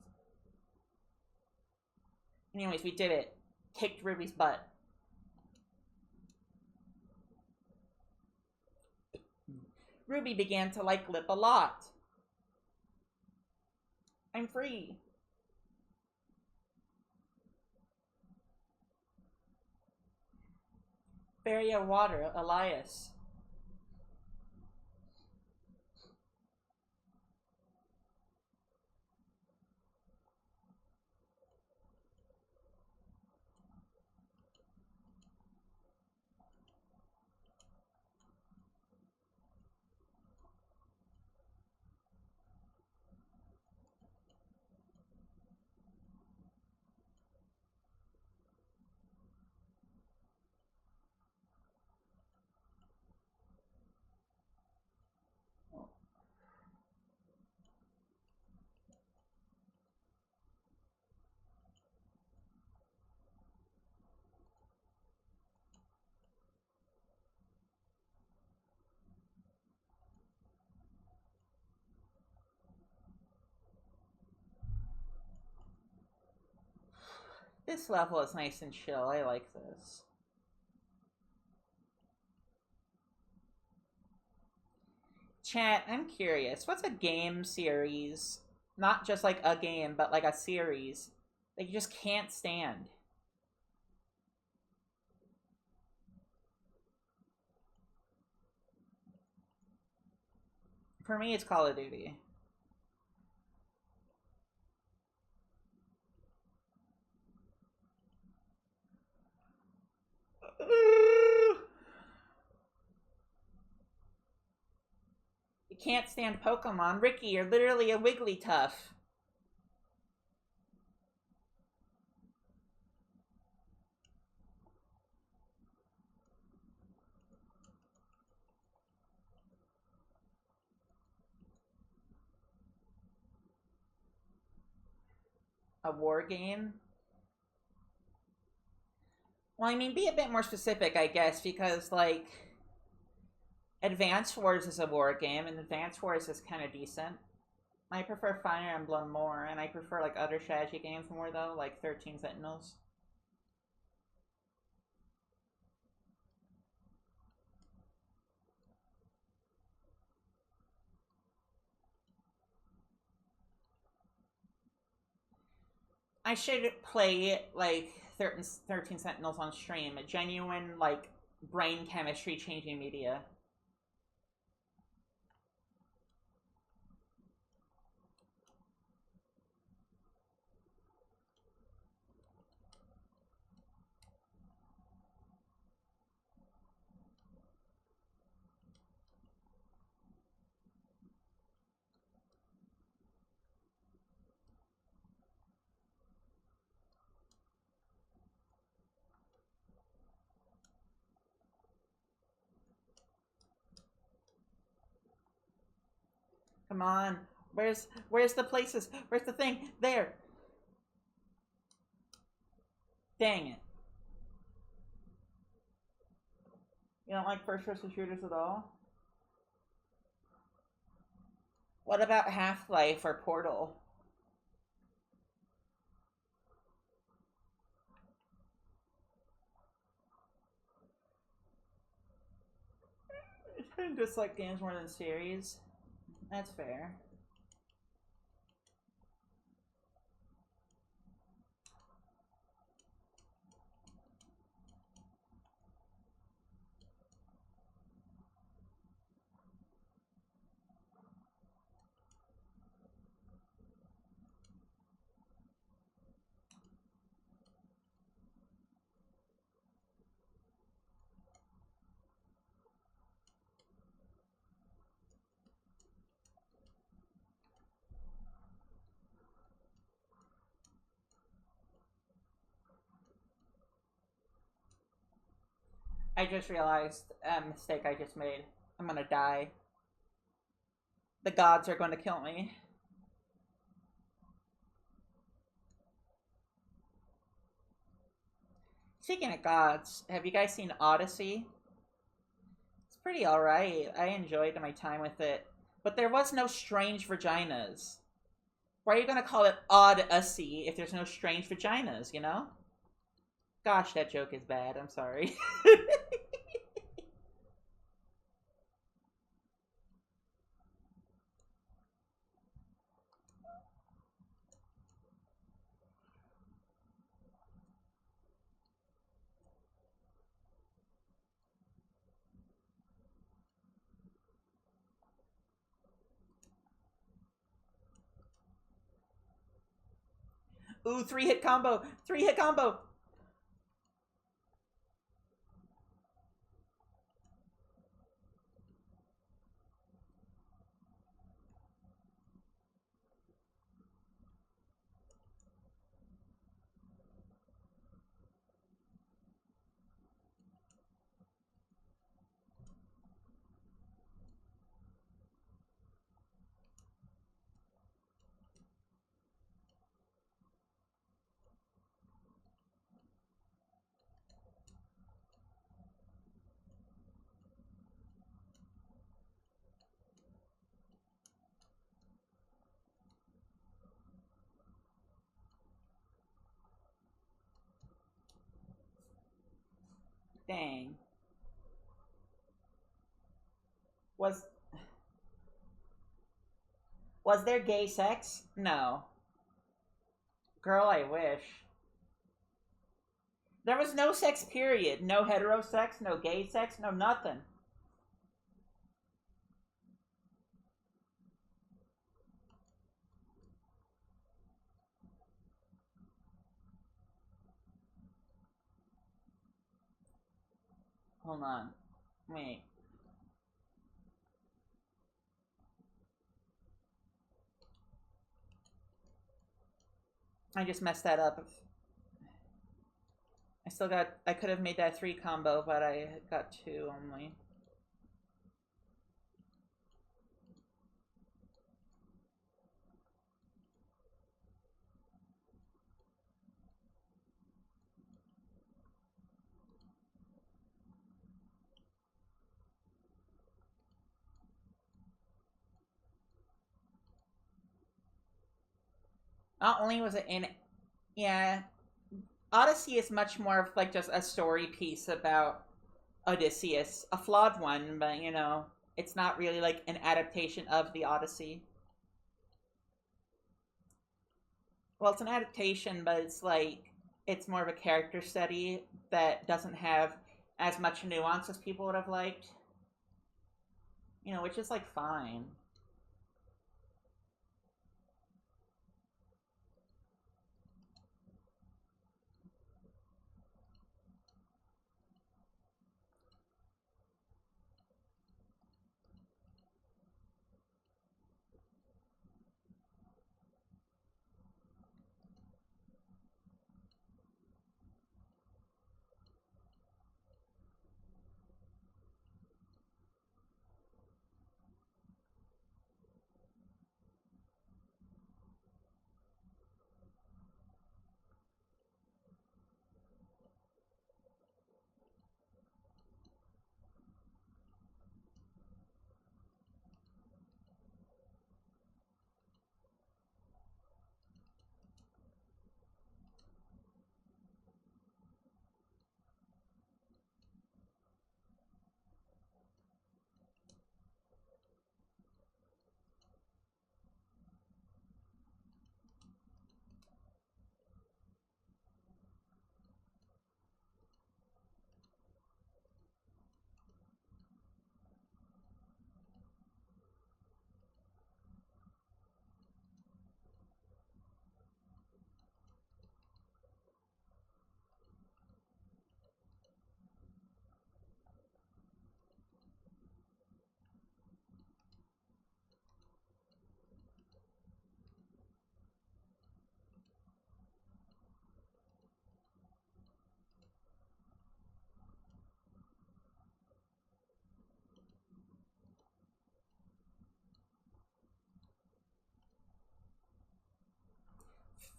Anyways, we did it. Kicked Ruby's butt. Ruby began to like lip a lot. I'm free. Feria water, Elias. This level is nice and chill. I like this. Chat, I'm curious. What's a game series? Not just like a game, but like a series that you just can't stand? For me, it's Call of Duty. You can't stand Pokemon. Ricky, you're literally a Wigglytuff. A war game? Well, I mean, be a bit more specific, I guess, because, like, Advance Wars is a war game, and Advance Wars is kind of decent. I prefer Fire Emblem more, and I prefer, like, other strategy games more, though, like 13 Sentinels. I should play like 13 Sentinels on stream. A genuine like brain chemistry changing media. Come on. Where's the places? Where's the thing? There. Dang it. You don't like first person shooters at all? What about Half-Life or Portal? Just like games more than series. That's fair. I just realized a mistake I just made. I'm gonna die. The gods are going to kill me. Speaking of gods, have you guys seen Odyssey? It's pretty alright. I enjoyed my time with it. But there was no strange vaginas. Why are you gonna call it Odyssey if there's no strange vaginas, you know? Gosh, that joke is bad. I'm sorry. Ooh, 3-hit combo! 3-hit combo! Dang. Was was there gay sex? No. Girl, I wish. There was no sex, period. No hetero sex, no gay sex, no nothing. Hold on. Wait. I just messed that up. I could have made that 3 combo, but I got 2 only. Not only was it in, yeah, Odyssey is much more of like just a story piece about Odysseus, a flawed one, but you know, it's not really like an adaptation of the Odyssey. Well, it's an adaptation, but it's like it's more of a character study that doesn't have as much nuance as people would have liked. Which is like fine.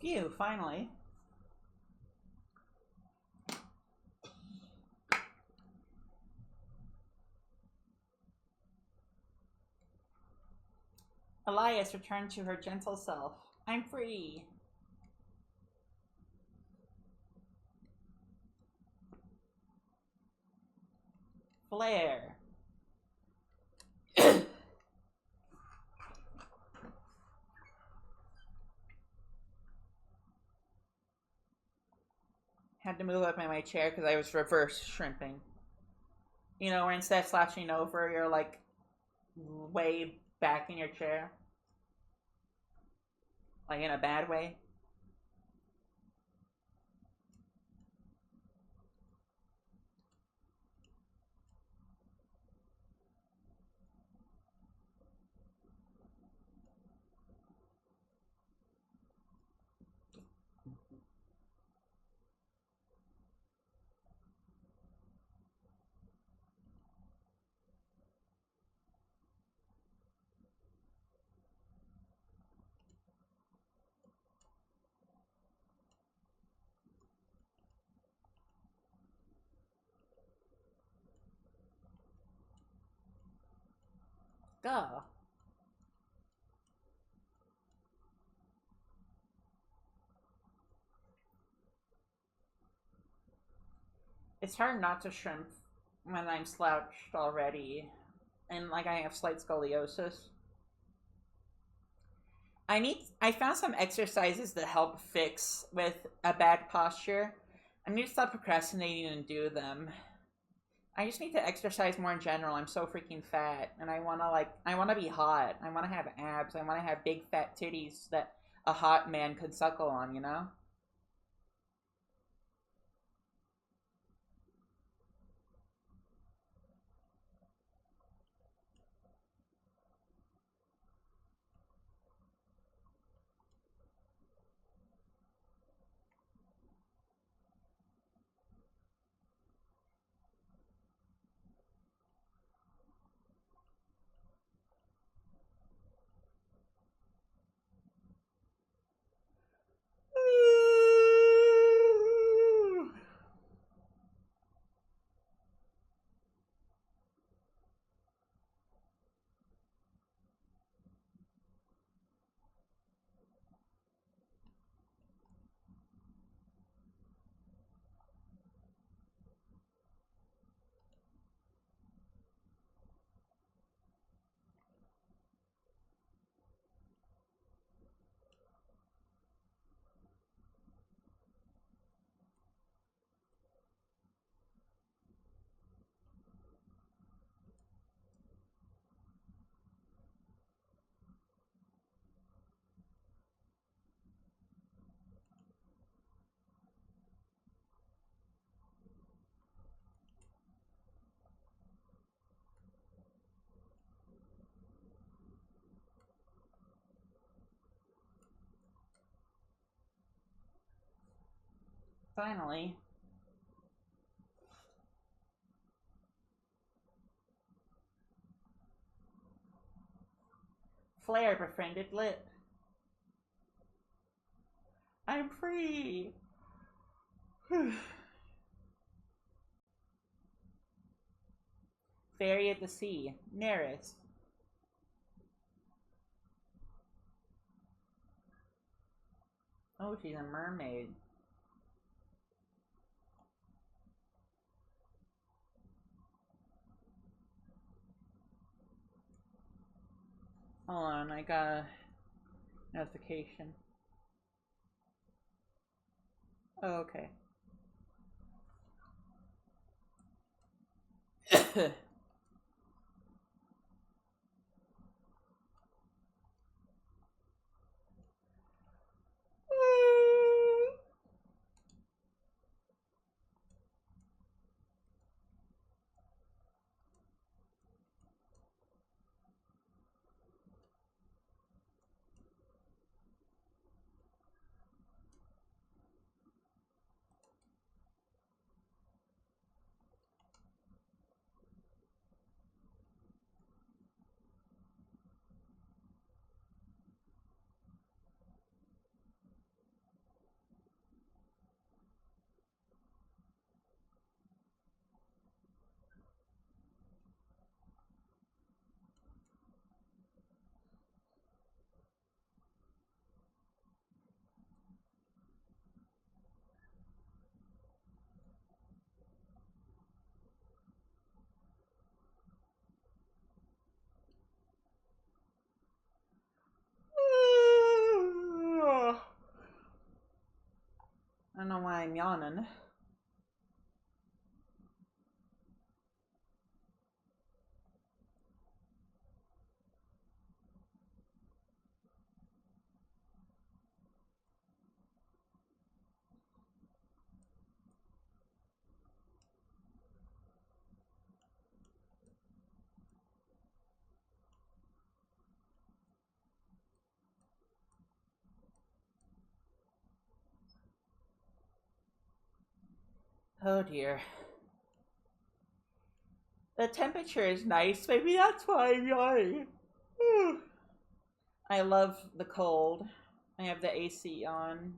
Phew, finally. Elias returned to her gentle self. I'm free. Flare. Had to move up in my chair because I was reverse shrimping. Where instead of slouching over, you're like way back in your chair. Like in a bad way. Go. It's hard not to shrimp when I'm slouched already. And like I have slight scoliosis. I found some exercises that help fix with a bad posture. I need to stop procrastinating and do them. I just need to exercise more in general. I'm so freaking fat and I wanna be hot. I wanna have abs. I wanna have big fat titties that a hot man could suckle on? Finally. Flare befriended Lit. I'm free! Fairy of the Sea, Neris. Oh, she's a mermaid. Hold on, I got a notification. Oh, okay. I don't know why I'm yawning. Oh dear. The temperature is nice. Maybe that's why I'm yawning. I love the cold. I have the AC on.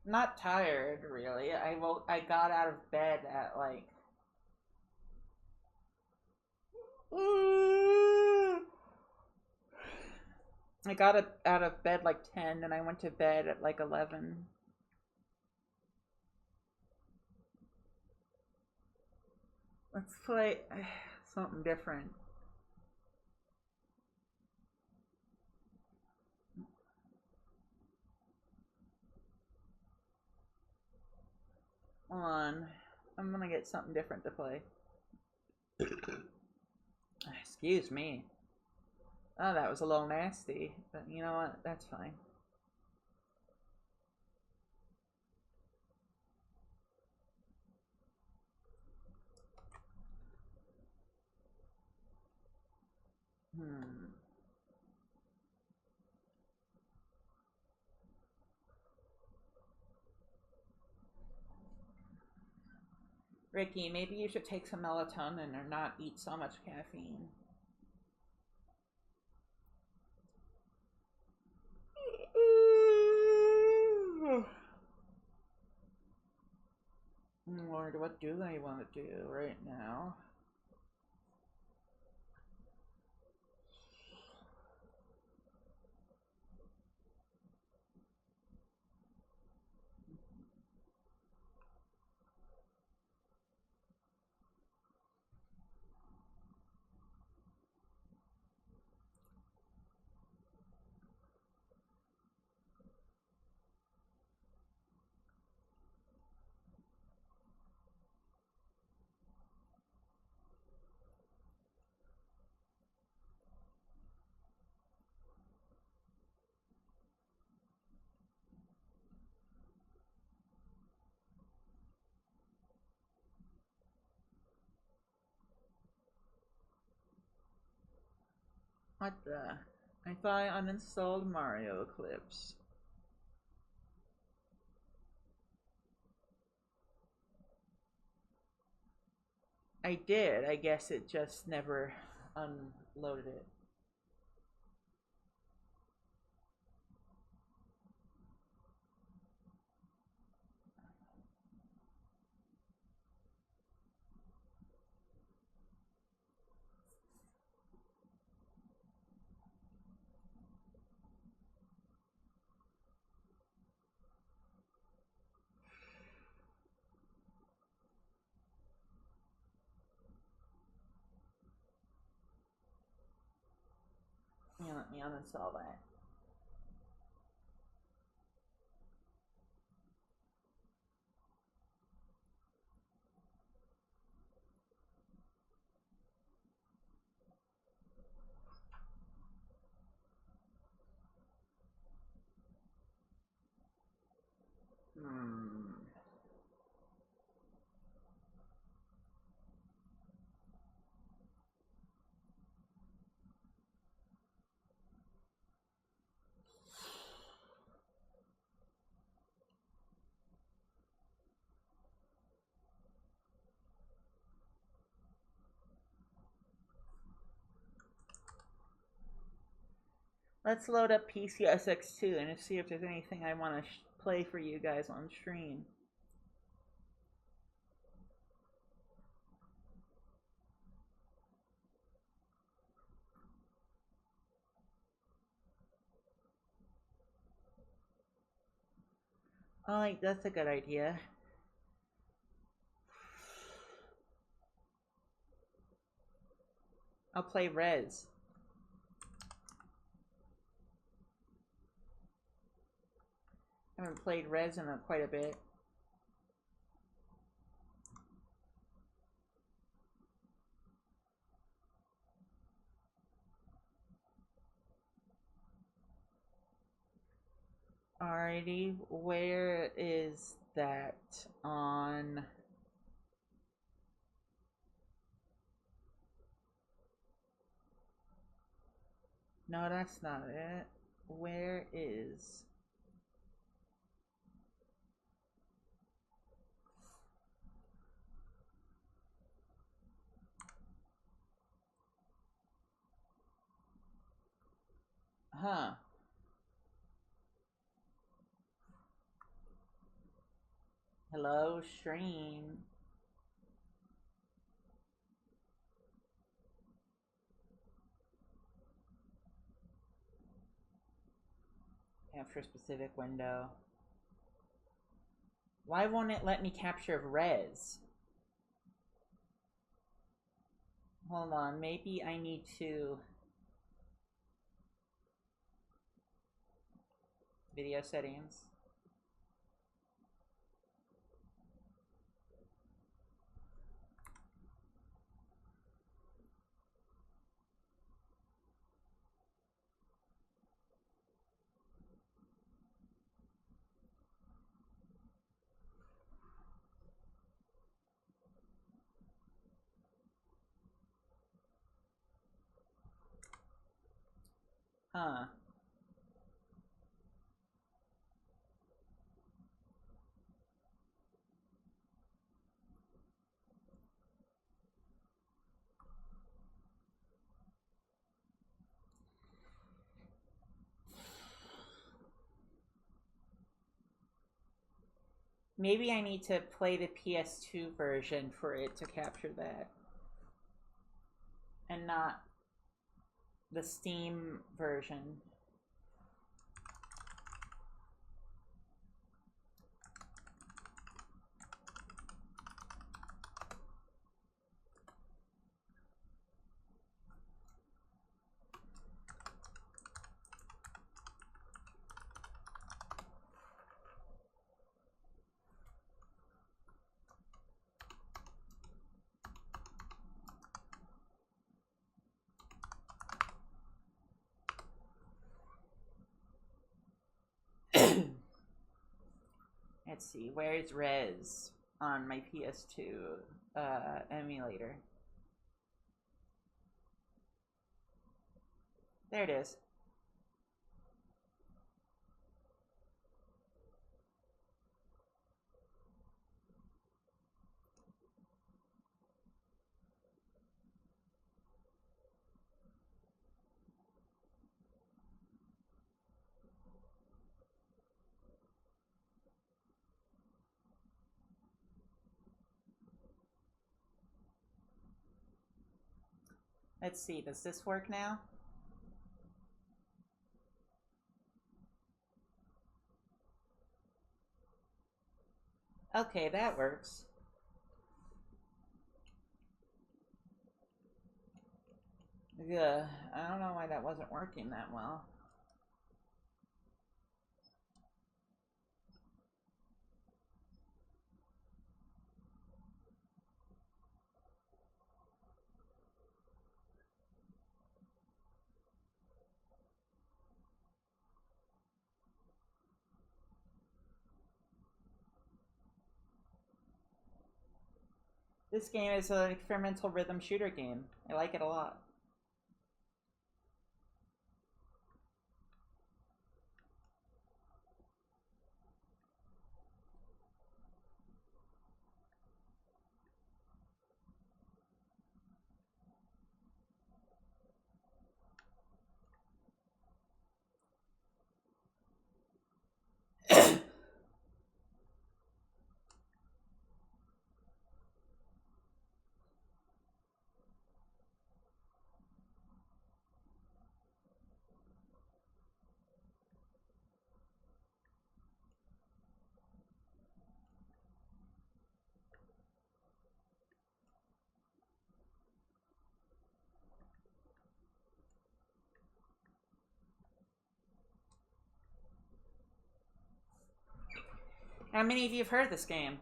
Not tired, really. I got out of bed at like I got out of bed like 10 and I went to bed at like 11. Let's play something different. Hold on. I'm gonna get something different to play. Excuse me. Oh, that was a little nasty, but you know what? That's fine. Ricky, maybe you should take some melatonin or not eat so much caffeine. Lord, what do I want to do right now? What the? I thought I uninstalled Mario Clips. I did. I guess it just never unloaded it. Yeah, let me uninstall that. Let's load up PCSX2 and see if there's anything I want to play for you guys on stream. Oh, that's a good idea. I'll play Rez. I haven't played Rez in quite a bit. Alrighty, where is that on? No, that's not it. Where is... Huh. Hello, stream. Capture specific window. Why won't it let me capture Rez? Hold on, maybe I need to... Video settings. Huh. Maybe I need to play the PS2 version for it to capture that. And not the Steam version. Let's see, where's Rez on my PS2 emulator? There it is. Let's see, does this work now? Okay, that works. Yeah, I don't know why that wasn't working that well. This game is an experimental rhythm shooter game. I like it a lot. How many of you have heard this game?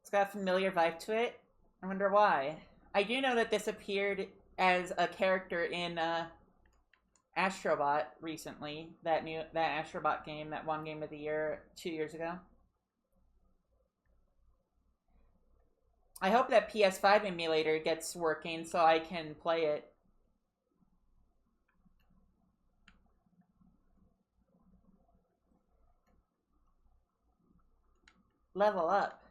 It's got a familiar vibe to it. I wonder why. I do know that this appeared as a character in Astrobot recently. That Astrobot game, that won Game of the Year 2 years ago. I hope that PS5 emulator gets working so I can play it. Level up.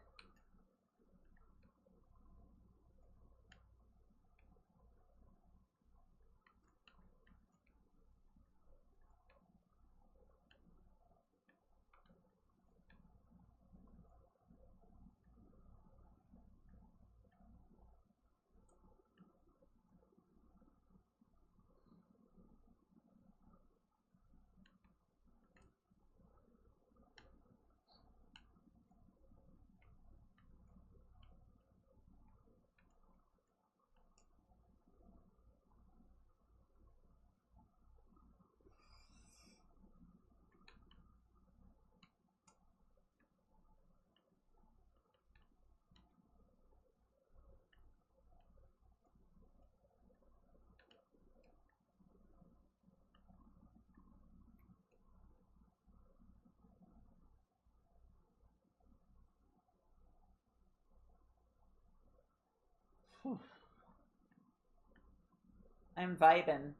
Whew. I'm vibing.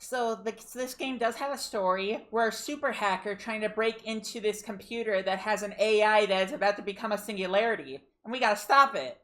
So this game does have a story. We're a super hacker trying to break into this computer that has an AI that is about to become a singularity, and we gotta stop it.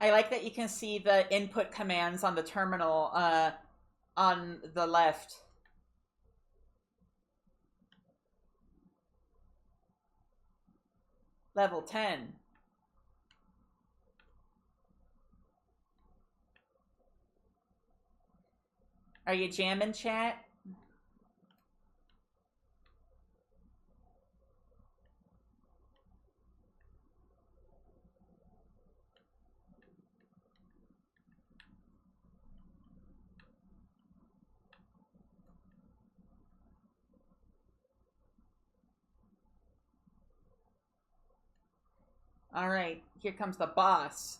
I like that you can see the input commands on the terminal on the left. Level 10. Are you jamming, chat? Alright, here comes the boss.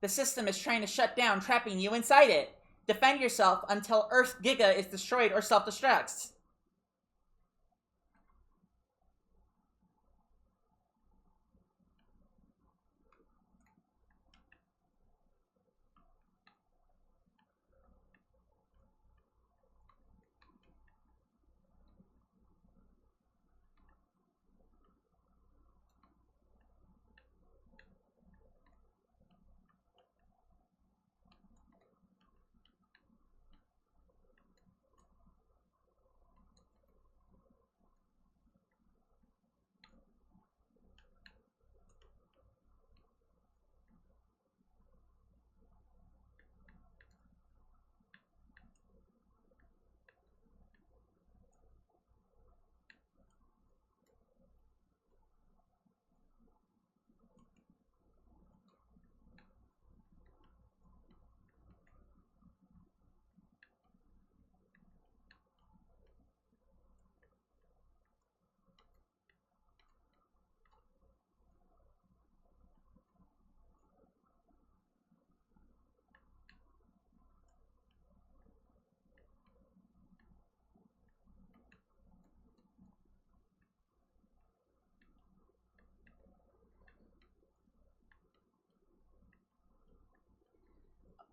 The system is trying to shut down, trapping you inside it. Defend yourself until Earth Giga is destroyed or self-destructs.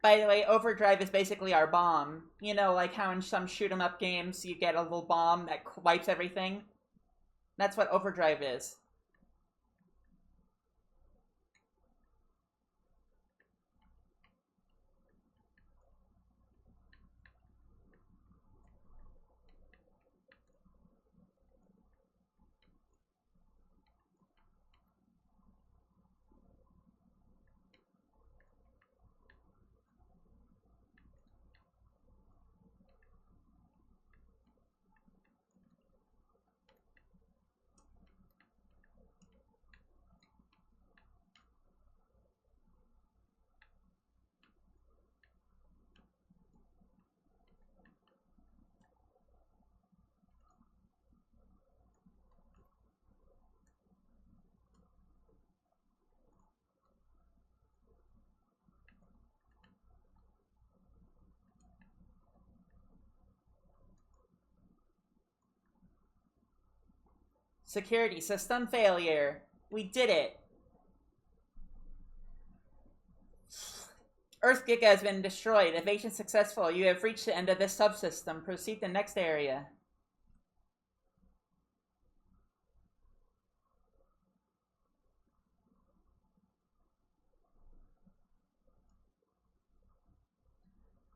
By the way, Overdrive is basically our bomb. You know, like how in some shoot 'em up games you get a little bomb that wipes everything? That's what Overdrive is. Security system failure. We did it. Earth Giga has been destroyed. Evasion successful. You have reached the end of this subsystem. Proceed to the next area.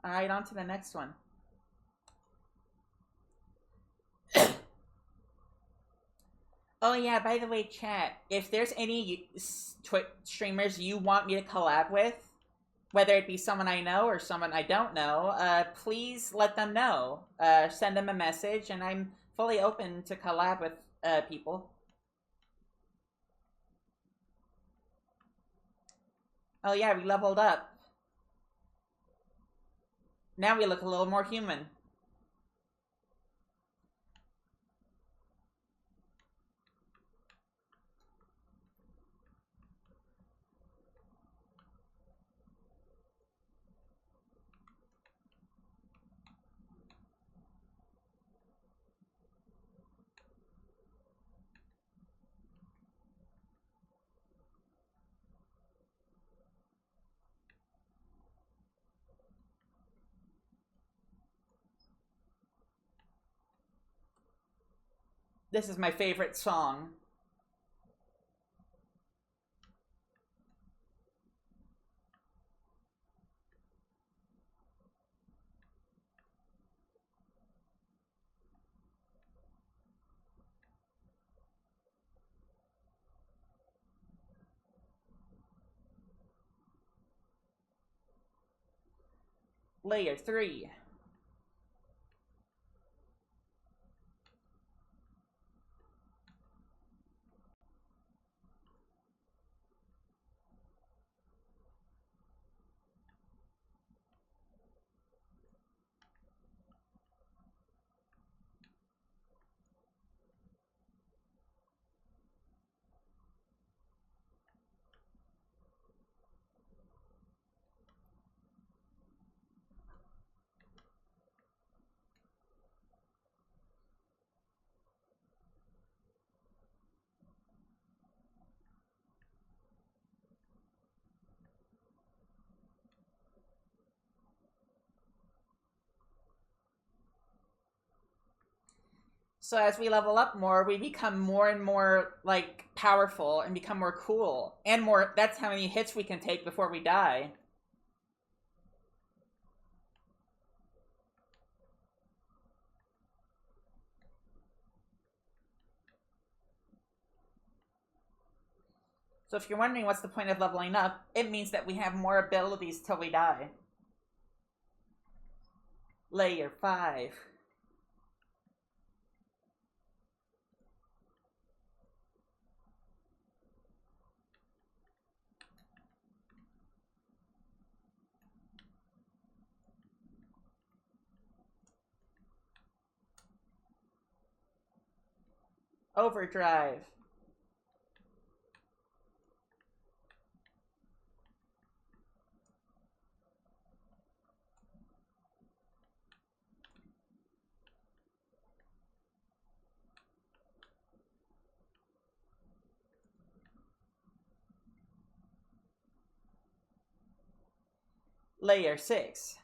Alright, on to the next one. Oh yeah, by the way, chat, if there's any Twitch streamers you want me to collab with, whether it be someone I know or someone I don't know, please let them know. Send them a message, and I'm fully open to collab with people. Oh yeah, we leveled up. Now we look a little more human. This is my favorite song. Layer 3. So as we level up more, we become more and more like powerful and become more cool. And more that's how many hits we can take before we die. So if you're wondering what's the point of leveling up, it means that we have more abilities till we die. Layer 5. Overdrive. Layer 6.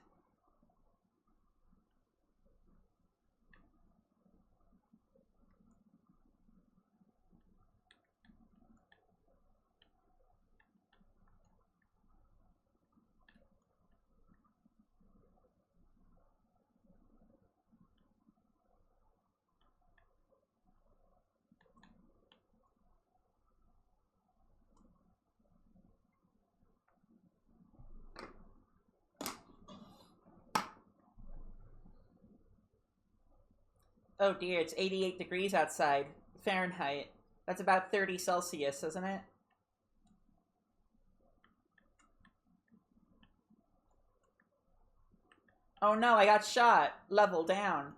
Oh dear, it's 88 degrees outside. Fahrenheit. That's about 30 Celsius, isn't it? Oh no, I got shot. Level down.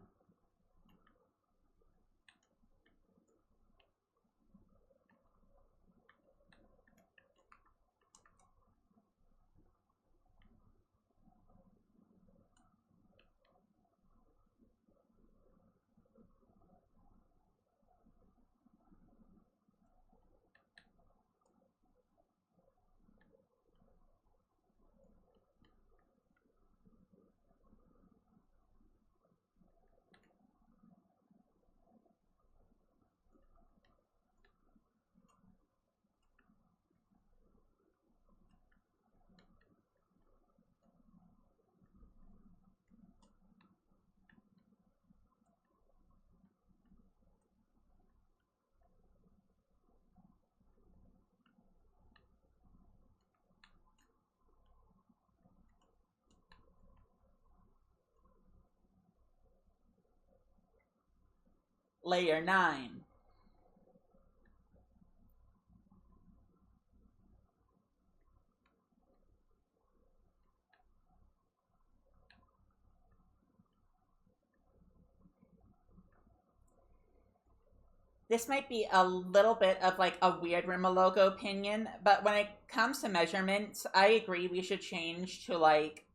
Layer 9. This might be a little bit of like a weird Rima logo opinion, but when it comes to measurements, I agree we should change to like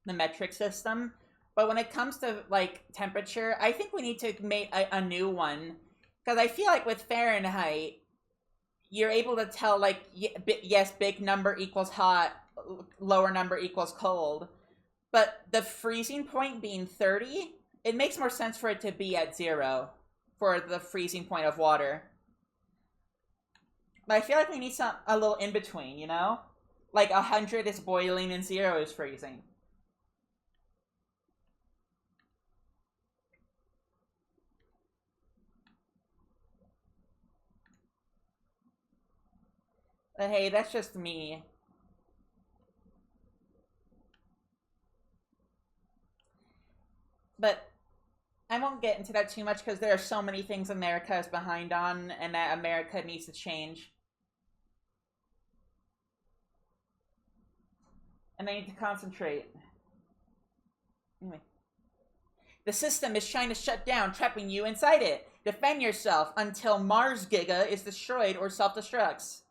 the metric system. But when it comes to like temperature, I think we need to make a new one because I feel like with Fahrenheit, you're able to tell like yes, big number equals hot, lower number equals cold. But the freezing point being 30, it makes more sense for it to be at 0 for the freezing point of water. But I feel like we need a little in between, you know? Like 100 is boiling and 0 is freezing. But hey, that's just me. But I won't get into that too much because there are so many things America is behind on and that America needs to change. And I need to concentrate. Anyway. The system is trying to shut down, trapping you inside it. Defend yourself until Mars Giga is destroyed or self-destructs.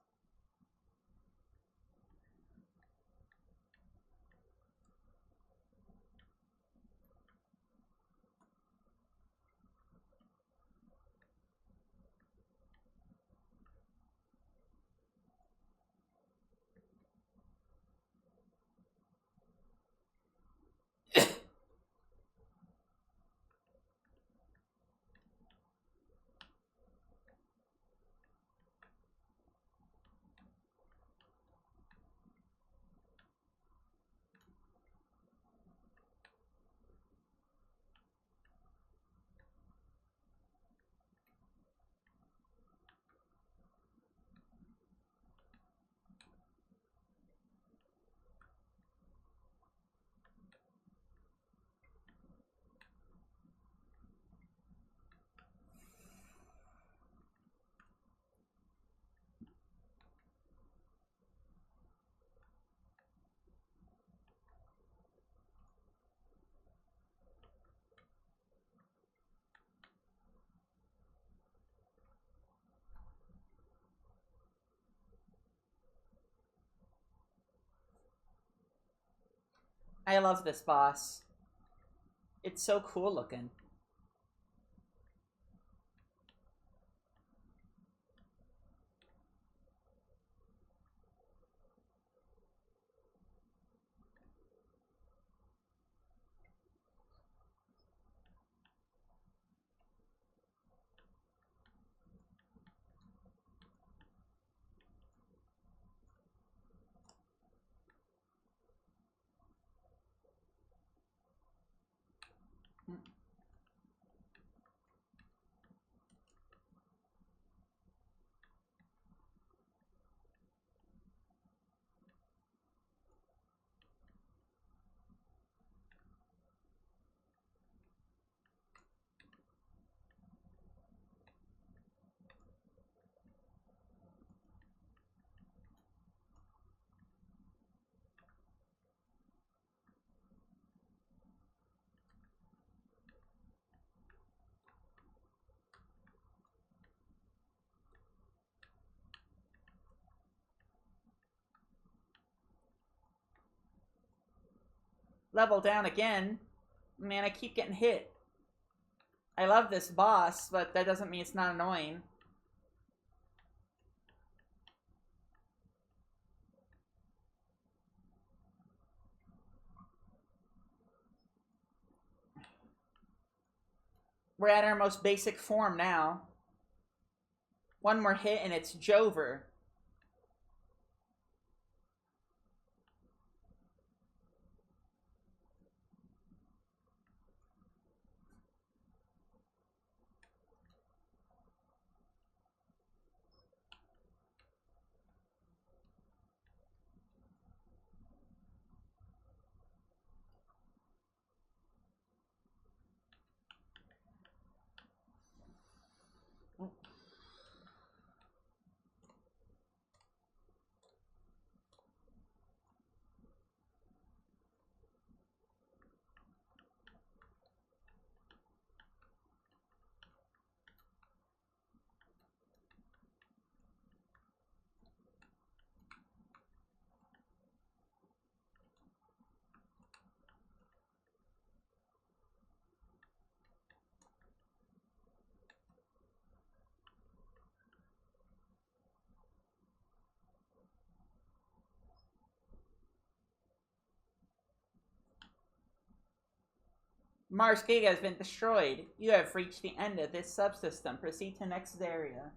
I love this boss. It's so cool looking. Level down again. Man, I keep getting hit. I love this boss, but that doesn't mean it's not annoying. We're at our most basic form now. One more hit and it's Jover. Mars Giga has been destroyed. You have reached the end of this subsystem. Proceed to next area.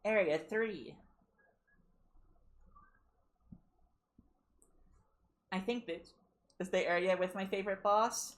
Area 3. I think this is the area with my favorite boss.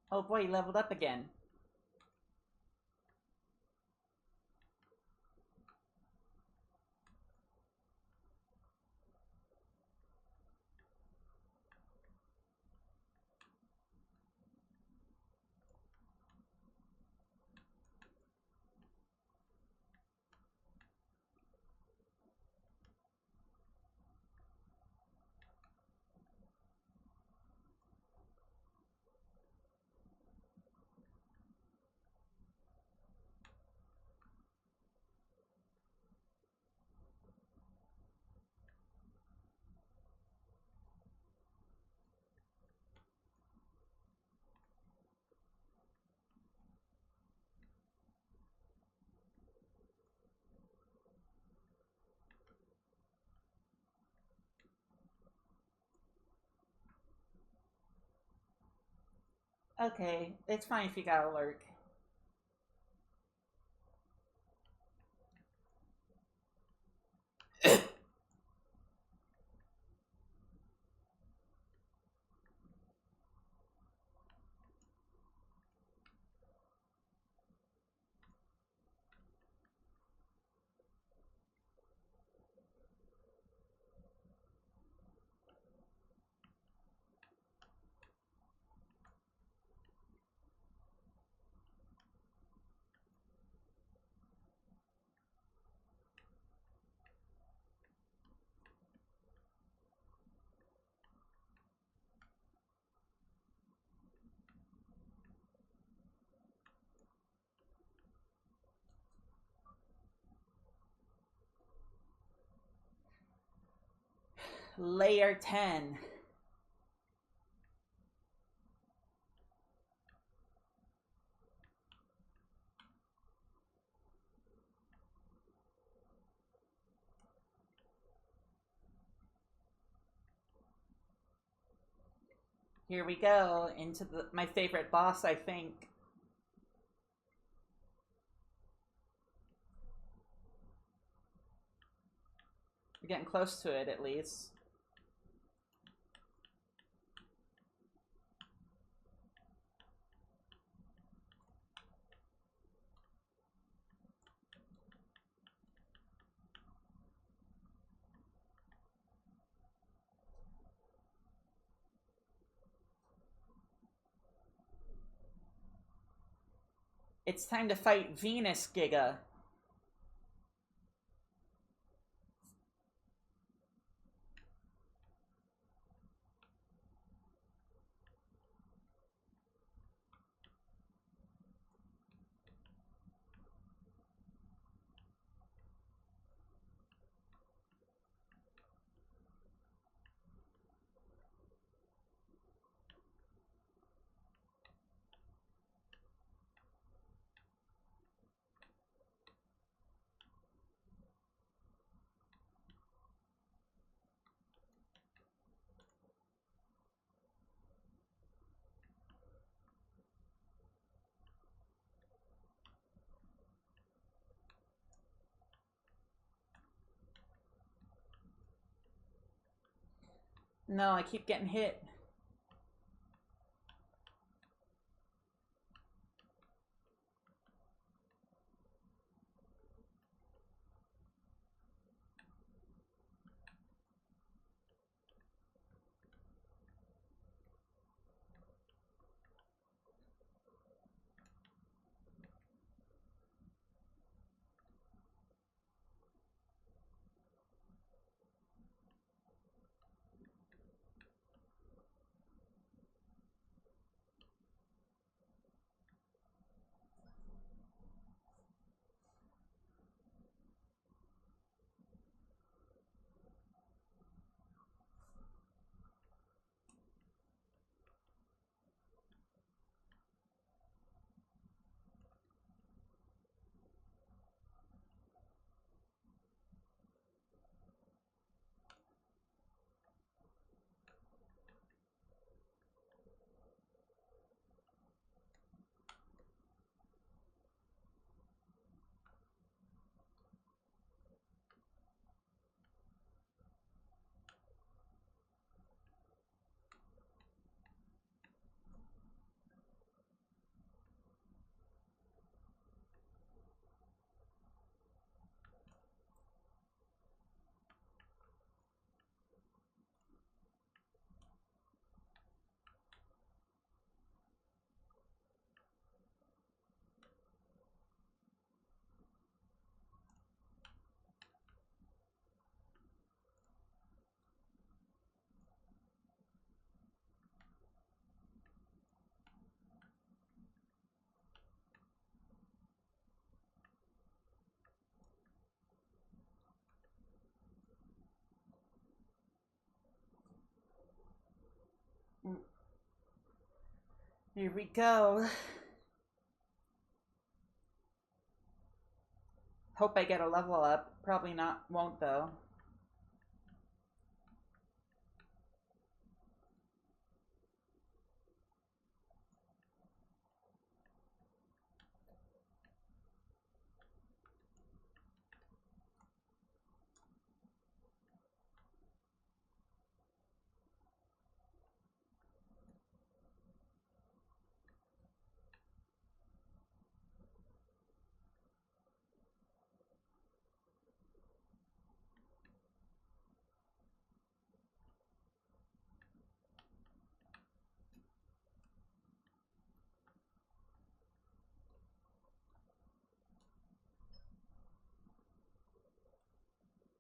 Oh boy, he leveled up again. Okay, it's fine if you got a lurk. Layer 10. Here we go into my favorite boss, I think. We're getting close to it, at least. It's time to fight Venus Giga. No, I keep getting hit. Here we go. Hope I get a level up. Probably not, won't though.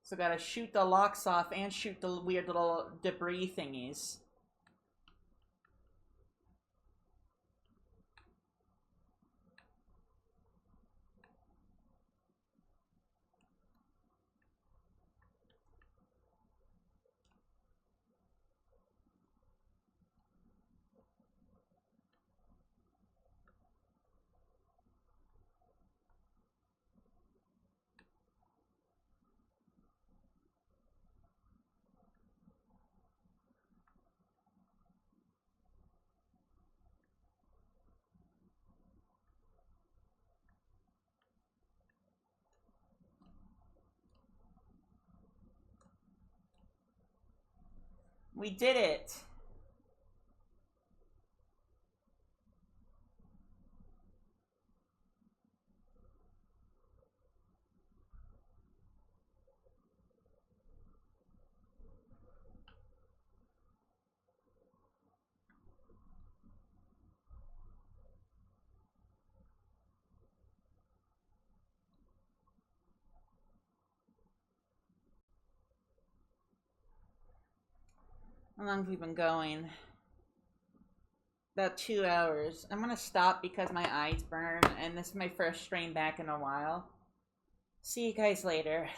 So gotta shoot the locks off and shoot the weird little debris thingies. We did it! How long have we been going? About 2 hours. I'm gonna stop because my eyes burn, and this is my first stream back in a while. See you guys later.